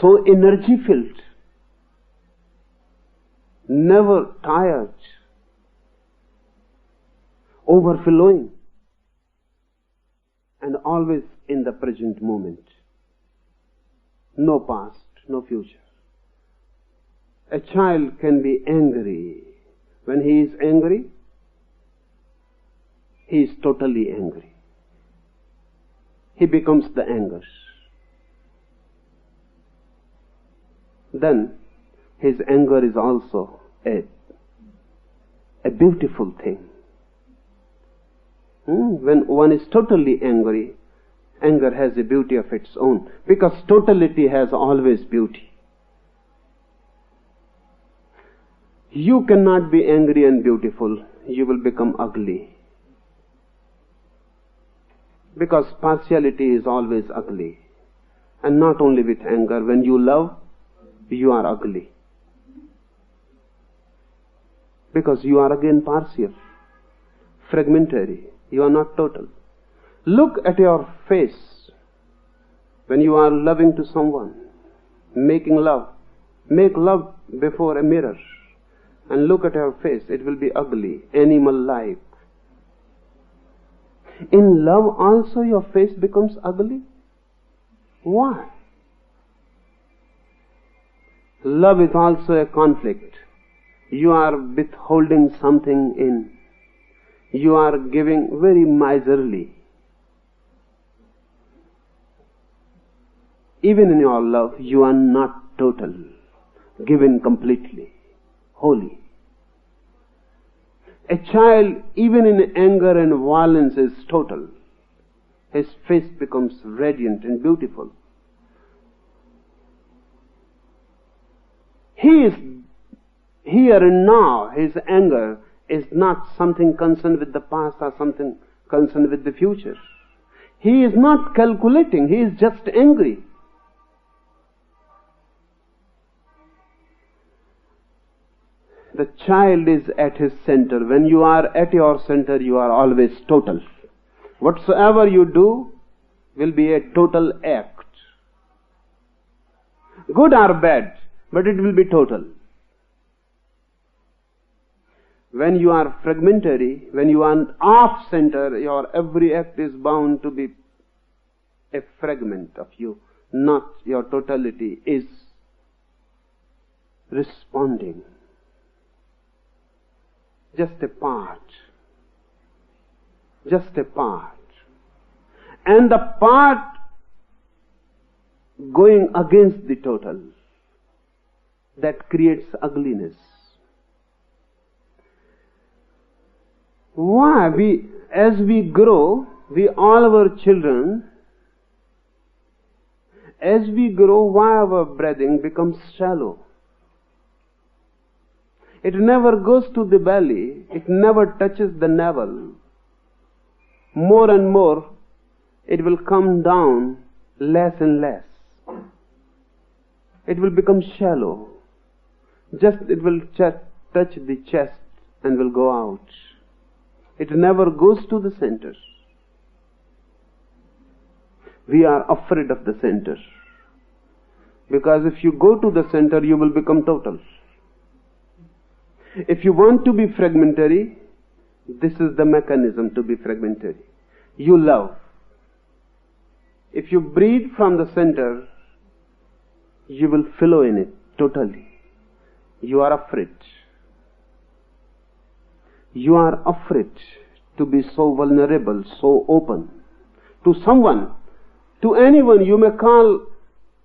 so energy-filled, never tired, overflowing, and always in the present moment. No past, no future. A child can be angry. When he is angry, he is totally angry. He becomes the anger. then his anger is also a beautiful thing. When one is totally angry, anger has a beauty of its own, because totality has always beauty. You cannot be angry and beautiful. You will become ugly. Because partiality is always ugly. And not only with anger. When you love, you are ugly. Because you are again partial, fragmentary. You are not total. Look at your face when you are loving to someone, making love. Make love before a mirror and look at your face. It will be ugly, animal-like. In love also your face becomes ugly. Why? Love is also a conflict. You are withholding something in. You are giving very miserly. Even in your love, you are not total, given completely, wholly. A child, even in anger and violence, is total. His face becomes radiant and beautiful. He is here and now. His anger is not something concerned with the past or something concerned with the future. He is not calculating. He is just angry. The child is at his center. When you are at your center, you are always total. Whatsoever you do will be a total act. Good or bad, but it will be total. When you are fragmentary, when you are off center, your every act is bound to be a fragment of you, not your totality is responding. Just a part. Just a part. And the part going against the total, that creates ugliness. Why? As we grow, all our children, as we grow, why our breathing becomes shallow? It never goes to the belly. It never touches the navel. More and more, it will come down less and less. It will become shallow. Just it will touch the chest and will go out. It never goes to the center. We are afraid of the center. Because if you go to the center, you will become total. If you want to be fragmentary, this is the mechanism to be fragmentary. You love. If you breathe from the center, you will flow in it totally. You are afraid. You are afraid to be so vulnerable, so open. To someone, to anyone, you may call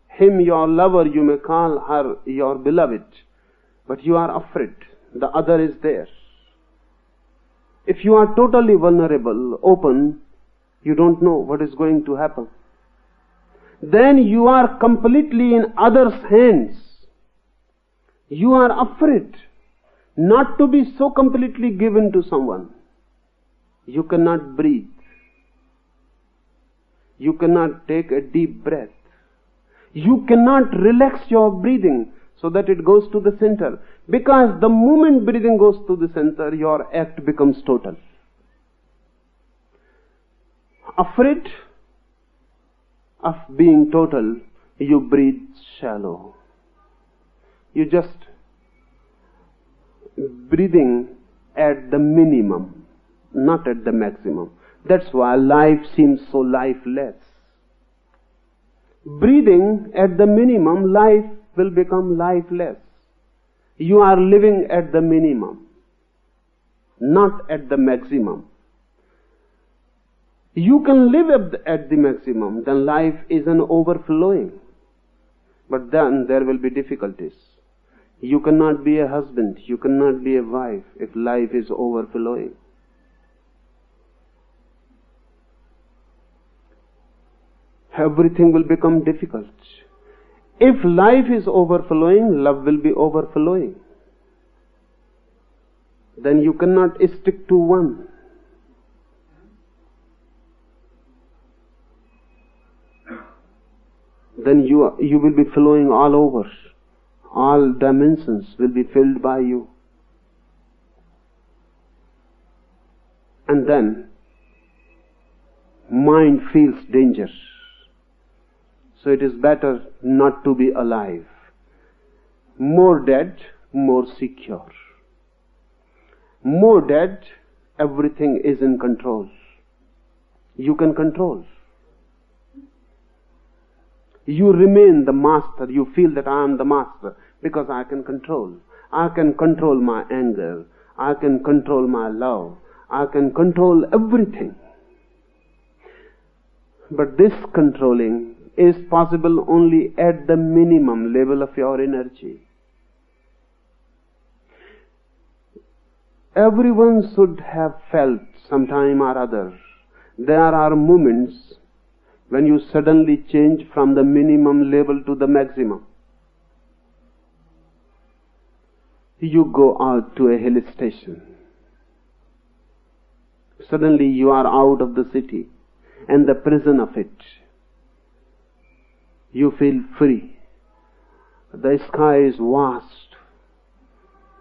him your lover, you may call her your beloved, but you are afraid. The other is there. If you are totally vulnerable, open, you don't know what is going to happen. Then you are completely in others' hands. You are afraid not to be so completely given to someone. You cannot breathe. You cannot take a deep breath. You cannot relax your breathing so that it goes to the center. Because the moment breathing goes to the center, your act becomes total. Afraid of being total, you breathe shallow. You just breathing at the minimum, not at the maximum. That's why life seems so lifeless. Breathing at the minimum, life will become lifeless. You are living at the minimum, not at the maximum. You can live at the maximum, then life is an overflowing. But then there will be difficulties. You cannot be a husband, you cannot be a wife if life is overflowing. Everything will become difficult. If life is overflowing, love will be overflowing. Then you cannot stick to one. Then you will be flowing all over. All dimensions will be filled by you. And then mind feels danger. So it is better not to be alive. More dead, more secure. More dead, everything is in control. You can control. You remain the master. You feel that I am the master because I can control. I can control my anger. I can control my love. I can control everything. But this controlling is possible only at the minimum level of your energy. Everyone should have felt sometime or other. There are moments when you suddenly change from the minimum level to the maximum. You go out to a hill station. Suddenly you are out of the city and the prison of it. You feel free. The sky is vast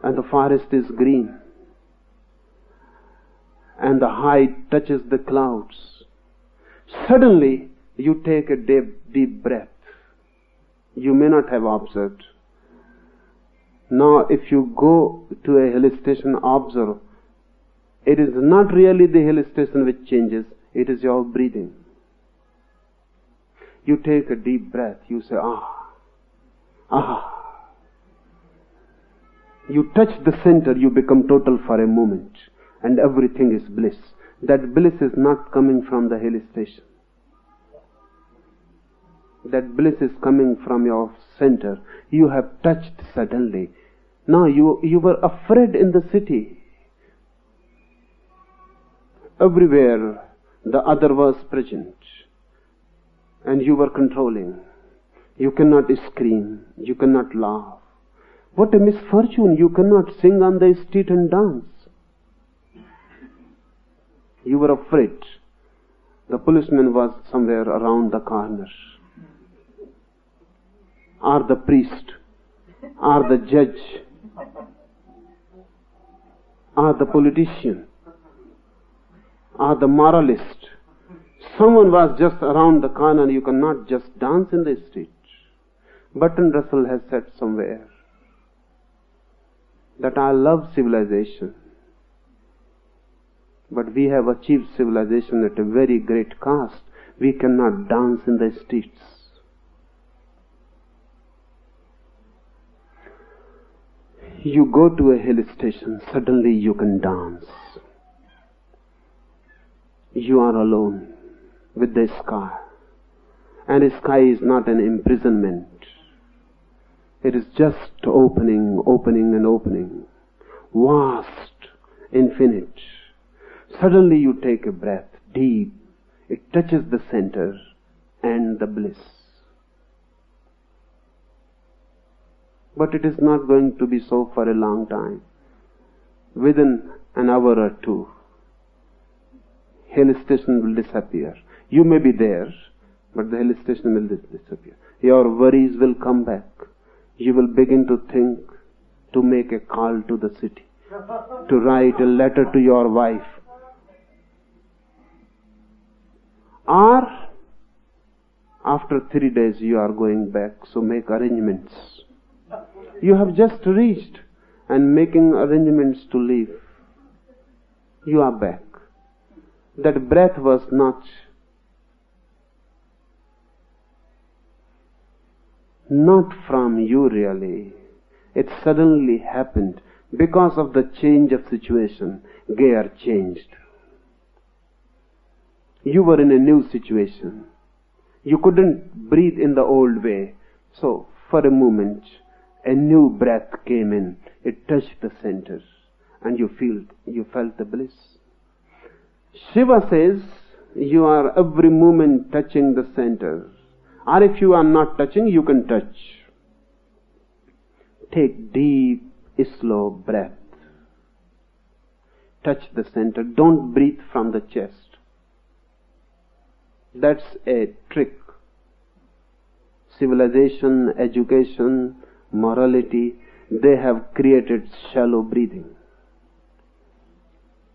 and the forest is green and the height touches the clouds. Suddenly you take a deep breath. You may not have observed. Now if you go to a hill station, observe. It is not really the hill station which changes, it is your breathing. You take a deep breath, you say, ah, ah. You touch the center, you become total for a moment, and everything is bliss. That bliss is not coming from the hill station. That bliss is coming from your center. You have touched suddenly. Now you were afraid in the city. Everywhere the other was present. And you were controlling. You cannot scream. You cannot laugh. What a misfortune. You cannot sing on the street and dance. You were afraid. The policeman was somewhere around the corner. Or the priest. Or the judge. Or the politician. Or the moralist. Someone was just around the corner. You cannot just dance in the street. Bertrand Russell has said somewhere that I love civilization, but we have achieved civilization at a very great cost. We cannot dance in the streets. You go to a hill station, suddenly you can dance. You are alone with the sky. And the sky is not an imprisonment. It is just opening, opening and opening. Vast, infinite. Suddenly you take a breath, deep. It touches the center and the bliss. But it is not going to be so for a long time. Within an hour or two, hill station will disappear. You may be there, but the hill station will disappear. Your worries will come back. You will begin to think, to make a call to the city, to write a letter to your wife. Or, after 3 days you are going back, so make arrangements. You have just reached and making arrangements to leave. You are back. That breath was not from you really. It suddenly happened because of the change of situation. Gear changed. You were in a new situation. You couldn't breathe in the old way. So for a moment, a new breath came in. It touched the center, and you felt the bliss. Shiva says, you are every moment touching the center. Or if you are not touching, you can touch. Take deep, slow breath. Touch the center. Don't breathe from the chest. That's a trick. Civilization, education, morality, they have created shallow breathing.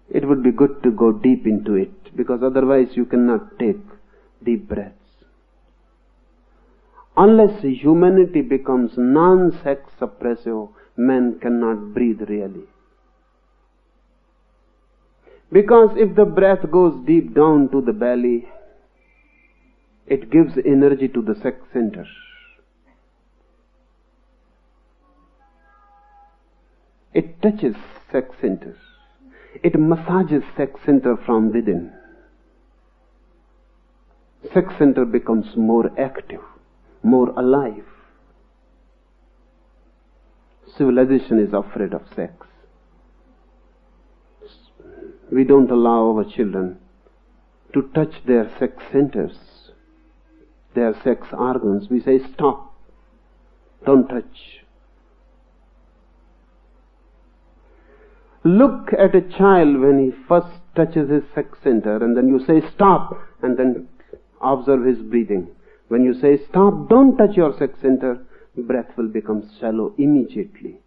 It would be good to go deep into it, because otherwise you cannot take deep breaths. Unless humanity becomes non-sex suppressive, man cannot breathe really. Because if the breath goes deep down to the belly, it gives energy to the sex center. It touches sex centers. It massages sex center from within. Sex center becomes more active, more alive. Civilization is afraid of sex. We don't allow our children to touch their sex centers, their sex organs. We say, stop, don't touch. Look at a child when he first touches his sex center, and then you say, stop, and then observe his breathing. When you say, stop, don't touch your sex center, breath will become shallow immediately.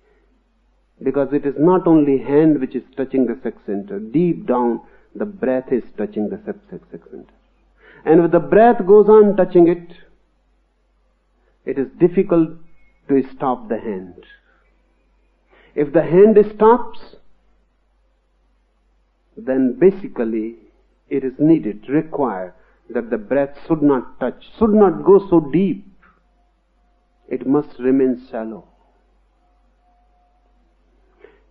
Because it is not only hand which is touching the sex center. Deep down, the breath is touching the sex center. And if the breath goes on touching it, it is difficult to stop the hand. If the hand stops, then basically it is needed, required, that the breath should not touch, should not go so deep. It must remain shallow.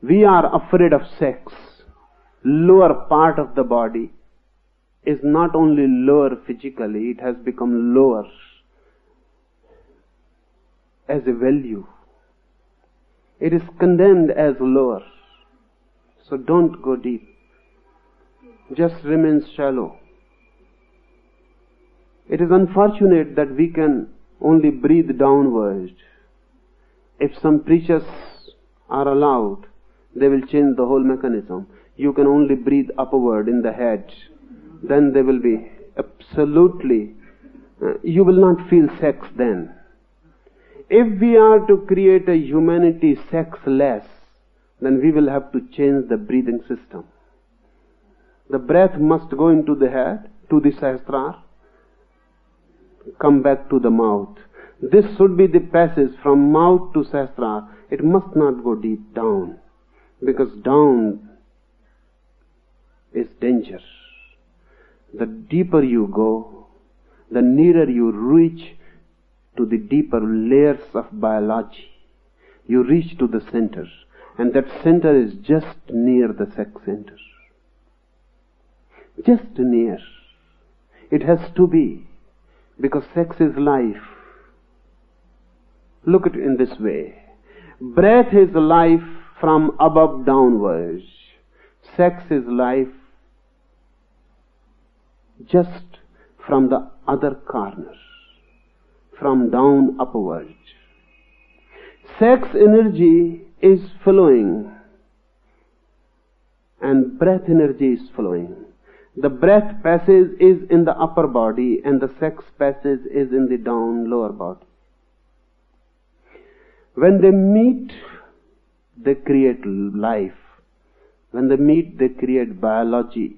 We are afraid of sex. Lower part of the body is not only lower physically, it has become lower as a value. It is condemned as lower. So don't go deep. Just remain shallow. It is unfortunate that we can only breathe downward. If some preachers are allowed, they will change the whole mechanism. You can only breathe upward in the head. Then there will be absolutely, you will not feel sex then. If we are to create a humanity sexless, then we will have to change the breathing system. The breath must go into the head, to the sahasrara, come back to the mouth. This should be the passage from mouth to sahasrara. It must not go deep down, because down is danger. The deeper you go, the nearer you reach to the deeper layers of biology. You reach to the center, and that center is just near the sex center. Just near. It has to be, because sex is life. Look at it in this way. Breath is life from above downwards. Sex is life just from the other corner, from down upwards. Sex energy is flowing, and breath energy is flowing. The breath passage is in the upper body, and the sex passage is in the down lower body. When they meet, they create life. When they meet, they create biology,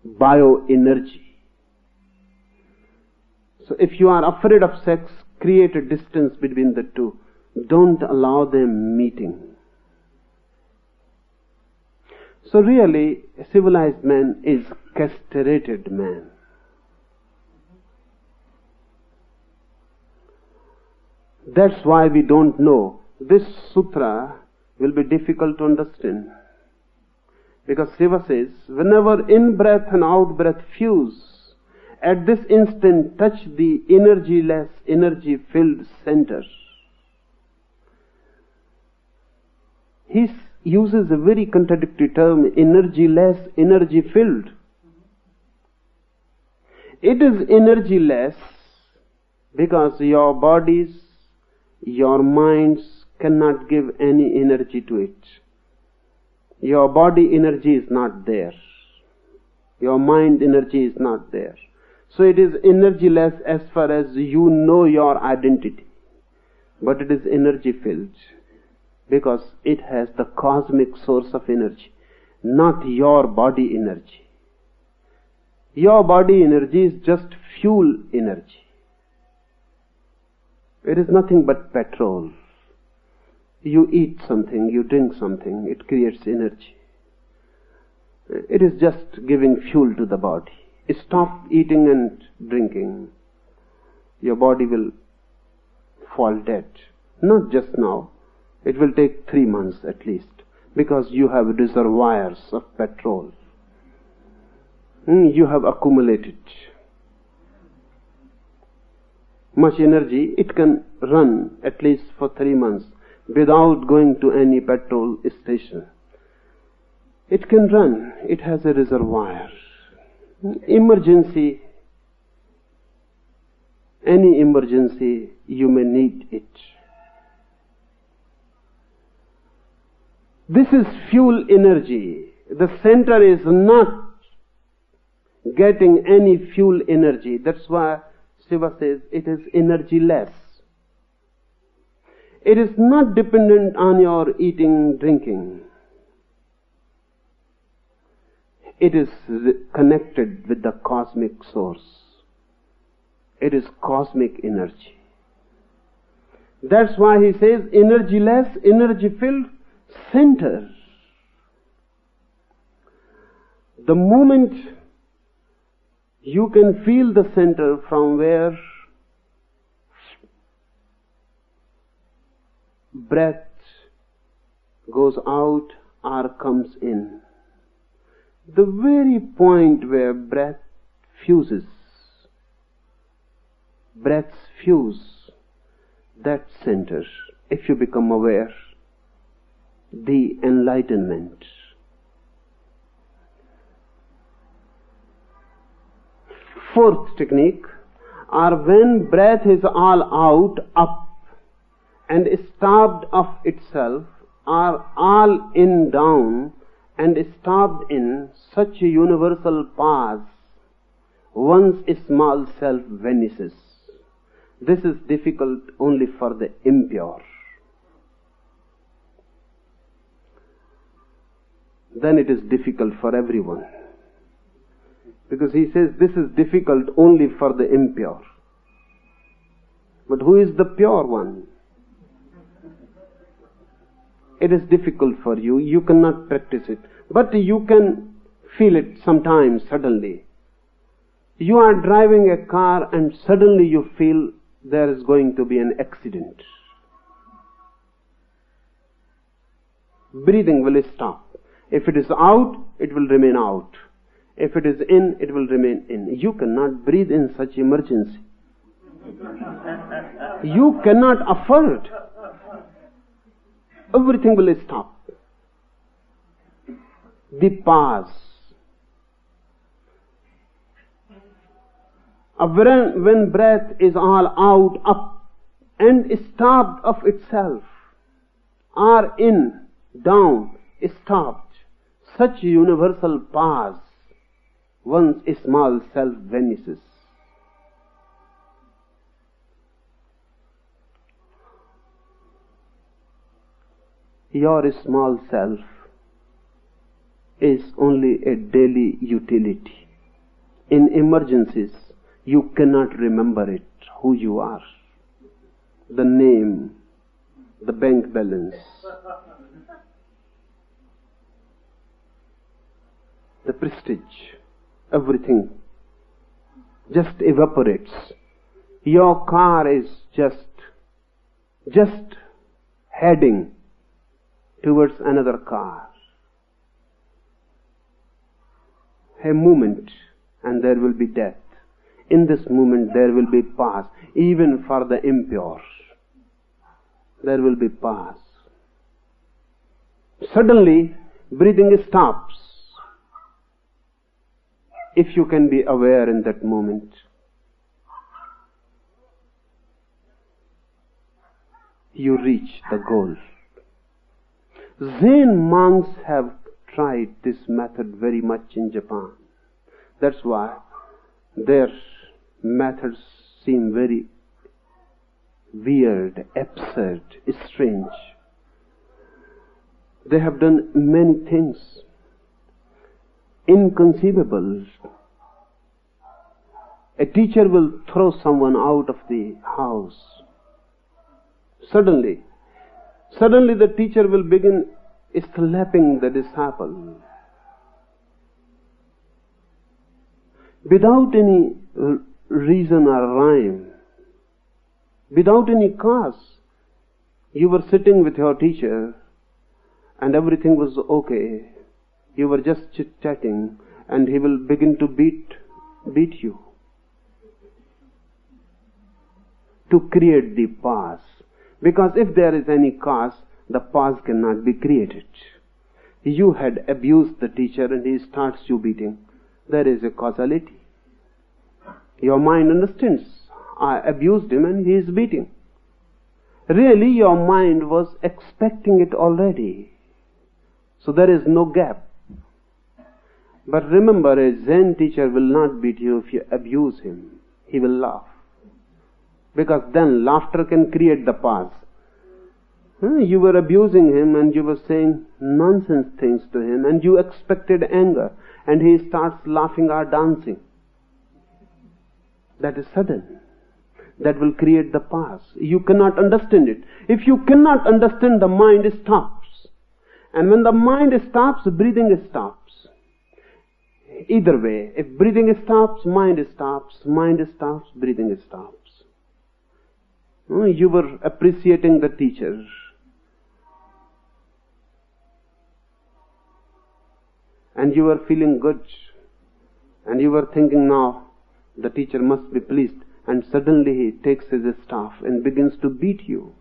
bioenergy. So if you are afraid of sex, create a distance between the two. Don't allow them meeting. So really, a civilized man is castrated man. That's why we don't know. This sutra will be difficult to understand. Because Shiva says, whenever in-breath and out-breath fuse, At this instant, touch the energyless, energy-filled center. He uses a very contradictory term, energyless, energy-filled. It is energyless because your bodies, your minds cannot give any energy to it. Your body energy is not there. Your mind energy is not there. So it is energyless as far as you know your identity. But it is energy filled because it has the cosmic source of energy, not your body energy. Your body energy is just fuel energy. It is nothing but petrol. You eat something, you drink something, it creates energy. It is just giving fuel to the body. Stop eating and drinking, your body will fall dead. Not just now. It will take 3 months at least, because you have reservoirs of petrol. You have accumulated much energy. It can run at least for 3 months without going to any petrol station. It can run. It has a reservoir. Emergency, any emergency, you may need it. This is fuel energy. The center is not getting any fuel energy. That's why Shiva says it is energyless. It is not dependent on your eating, drinking. It is connected with the cosmic source. It is cosmic energy. That's why he says energyless, energy-filled center. The moment you can feel the center from where breath goes out or comes in, the very point where breath fuses, breaths fuse, that center, if you become aware, the enlightenment. Fourth technique, or when breath is all out, up, and stopped of itself, or all in, down, and stopped in such a universal pause, one's small self vanishes. This is difficult only for the impure. Then it is difficult for everyone. Because he says this is difficult only for the impure. But who is the pure one? It is difficult for you. You cannot practice it. But you can feel it sometimes, suddenly. You are driving a car and suddenly you feel there is going to be an accident. Breathing will stop. If it is out, it will remain out. If it is in, it will remain in. You cannot breathe in such emergency. You cannot afford. Everything will stop. The pause. When breath is all out, up, and stopped of itself, or in, down, stopped, such universal pause, one's small self vanishes. Your small self is only a daily utility. In emergencies, you cannot remember it, who you are. The name, the bank balance, the prestige, everything just evaporates. Your car is just heading towards another car. A moment and there will be death. In this moment there will be pause, even for the impure. There will be pause. Suddenly, breathing stops. If you can be aware in that moment. You reach the goal. Zen monks have tried this method very much in Japan. That's why their methods seem very weird, absurd, strange. They have done many things inconceivable. A teacher will throw someone out of the house. Suddenly the teacher will begin slapping the disciple. Without any reason or rhyme, without any cause. You were sitting with your teacher and everything was okay. You were just chit-chatting and he will begin to beat you. To create the pause. Because if there is any cause, the pause cannot be created. You had abused the teacher and he starts you beating. There is a causality. Your mind understands. I abused him and he is beating. Really, your mind was expecting it already. So there is no gap. But remember, a Zen teacher will not beat you if you abuse him. He will laugh. Because then laughter can create the pause. You were abusing him and you were saying nonsense things to him and you expected anger and he starts laughing or dancing. That is sudden. That will create the pause. You cannot understand it. If you cannot understand, the mind stops. And when the mind stops, breathing stops. Either way, if breathing stops, mind stops, breathing stops. You were appreciating the teacher. And you were feeling good. And you were thinking, now the teacher must be pleased. And suddenly he takes his staff and begins to beat you.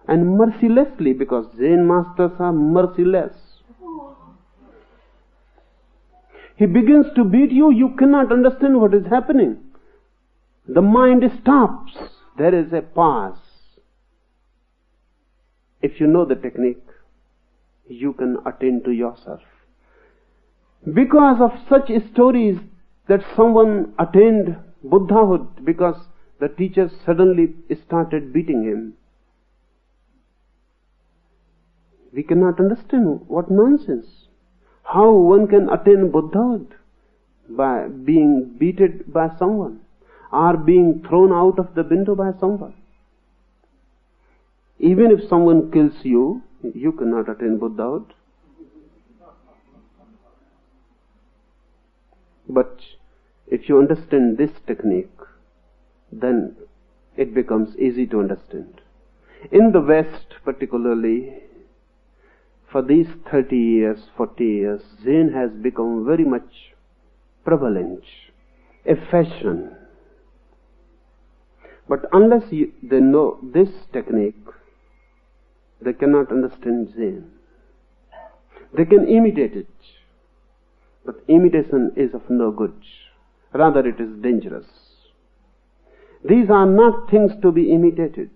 And mercilessly, because Zen masters are merciless. He begins to beat you, you cannot understand what is happening. The mind stops. There is a pause. If you know the technique, you can attain to yourself. Because of such stories that someone attained Buddhahood because the teacher suddenly started beating him. We cannot understand what nonsense. How one can attain Buddhahood by being beaten by someone or being thrown out of the window by someone. Even if someone kills you, you cannot attain Buddhahood. But if you understand this technique, then it becomes easy to understand. In the West particularly, for these 30 years, 40 years, Zen has become very much prevalent, a fashion. But unless they know this technique, they cannot understand Zen. They can imitate it, but imitation is of no good. Rather, it is dangerous. These are not things to be imitated.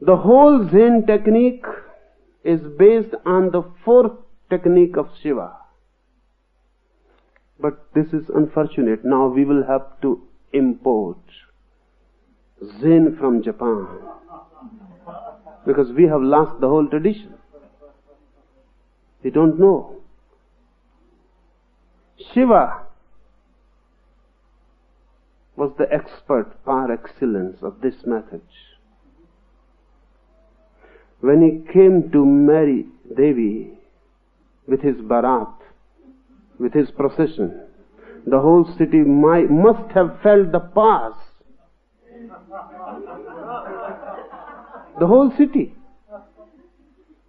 The whole Zen technique is based on the fourth technique of Shiva. But this is unfortunate. Now we will have to import Zen from Japan. Because we have lost the whole tradition. We don't know. Shiva was the expert par excellence of this method. When he came to marry Devi with his barat, with his procession, the whole city must have felt the pause. The whole city.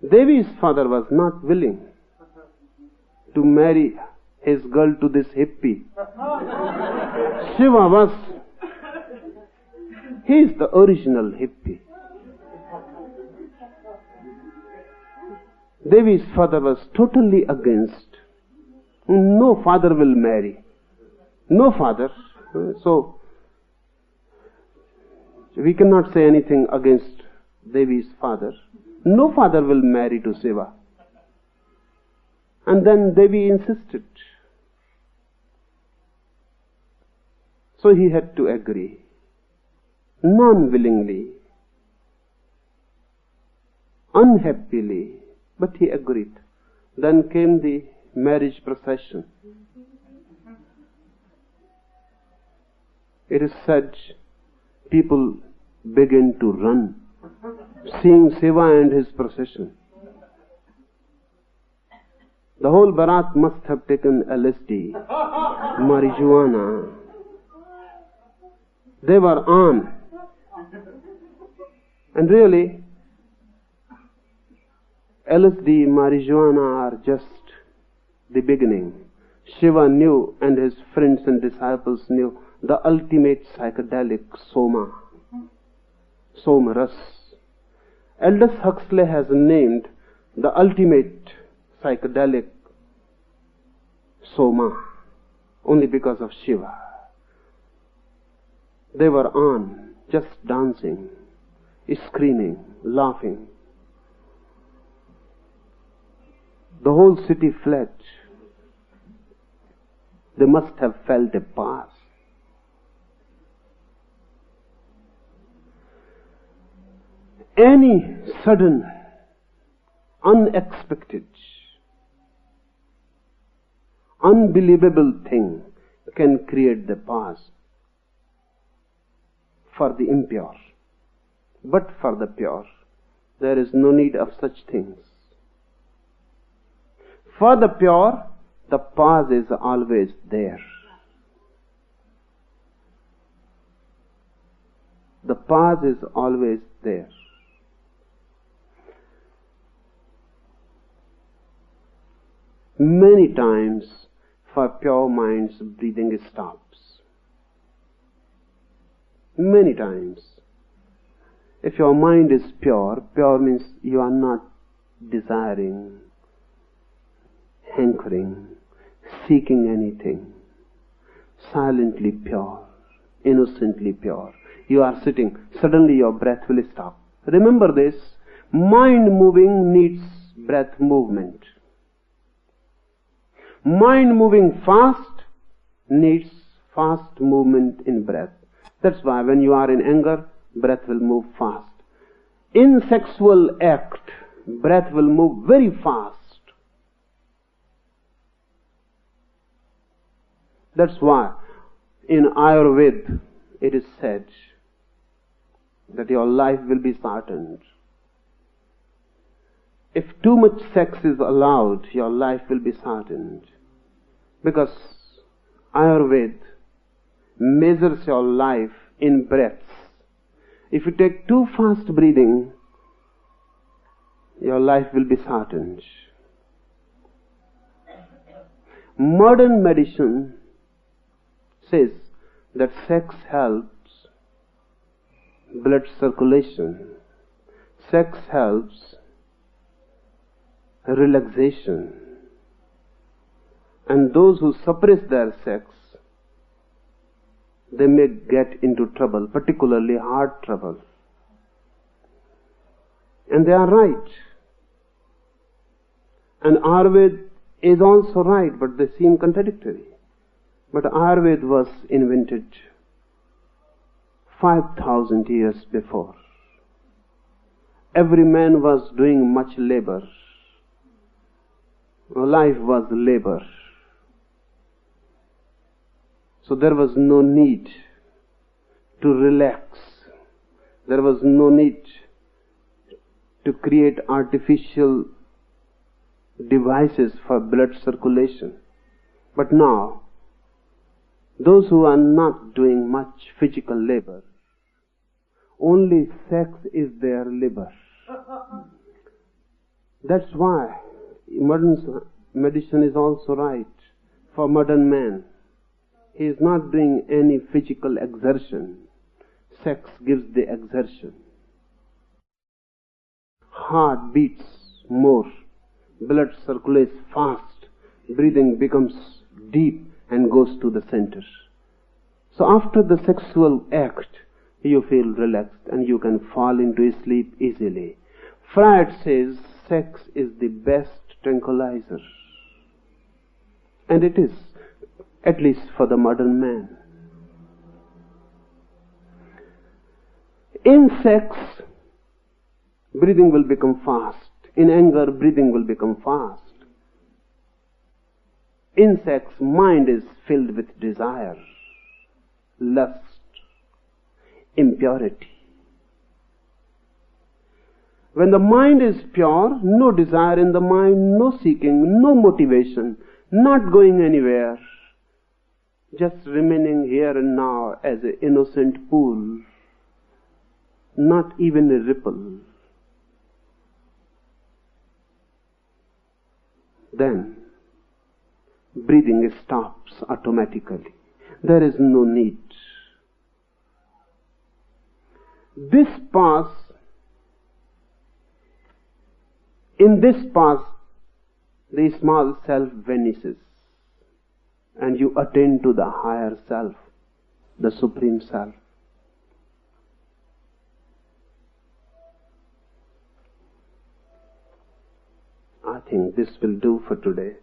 Devi's father was not willing to marry his girl to this hippie. Shiva was, he is the original hippie. Devi's father was totally against. No father will marry. No father. So, we cannot say anything against Devi's father. No father will marry to Shiva. And then Devi insisted. So he had to agree. Non-willingly. Unhappily. But he agreed. Then came the marriage procession. It is said people began to run, seeing Shiva and his procession. The whole Bharat must have taken LSD, marijuana. They were on. And really, LSD, marijuana are just the beginning. Shiva knew, and his friends and disciples knew, the ultimate psychedelic soma, somaras. Aldous Huxley has named the ultimate psychedelic soma only because of Shiva. They were on, just dancing, screaming, laughing. The whole city fled. They must have felt a pass. Any sudden, unexpected, unbelievable thing can create the pause for the impure. But for the pure, there is no need of such things. For the pure, the pause is always there. The pause is always there. Many times, for pure minds, breathing stops. Many times. If your mind is pure, pure means you are not desiring, hankering, seeking anything. Silently pure, innocently pure. You are sitting, suddenly your breath will stop. Remember this, mind moving needs breath movement. Mind moving fast needs fast movement in breath. That's why when you are in anger, breath will move fast. In sexual act, breath will move very fast. That's why in Ayurveda it is said that your life will be shortened. If too much sex is allowed, your life will be shortened. Because Ayurveda measures your life in breaths. If you take too fast breathing, your life will be shortened. Modern medicine says that sex helps blood circulation. Sex helps relaxation. And those who suppress their sex, they may get into trouble, particularly heart trouble. And they are right. And Ayurveda is also right, but they seem contradictory. But Ayurveda was invented 5,000 years before. Every man was doing much labor. Life was labor. So there was no need to relax. There was no need to create artificial devices for blood circulation. But now, those who are not doing much physical labor, only sex is their labor. That's why modern medicine is also right. for modern man. He is not doing any physical exertion. Sex gives the exertion. Heart beats more, blood circulates fast, breathing becomes deep and goes to the center. So after the sexual act, you feel relaxed and you can fall into sleep easily. Freud says sex is the best tranquilizer. And it is, at least for the modern man. In sex, breathing will become fast. In anger, breathing will become fast. In sex, mind is filled with desire, lust, impurity. When the mind is pure, no desire in the mind, no seeking, no motivation, not going anywhere, just remaining here and now as an innocent pool, not even a ripple. Then breathing stops automatically. There is no need. In this pause, the small self vanishes and you attain to the higher self, the supreme self. I think this will do for today.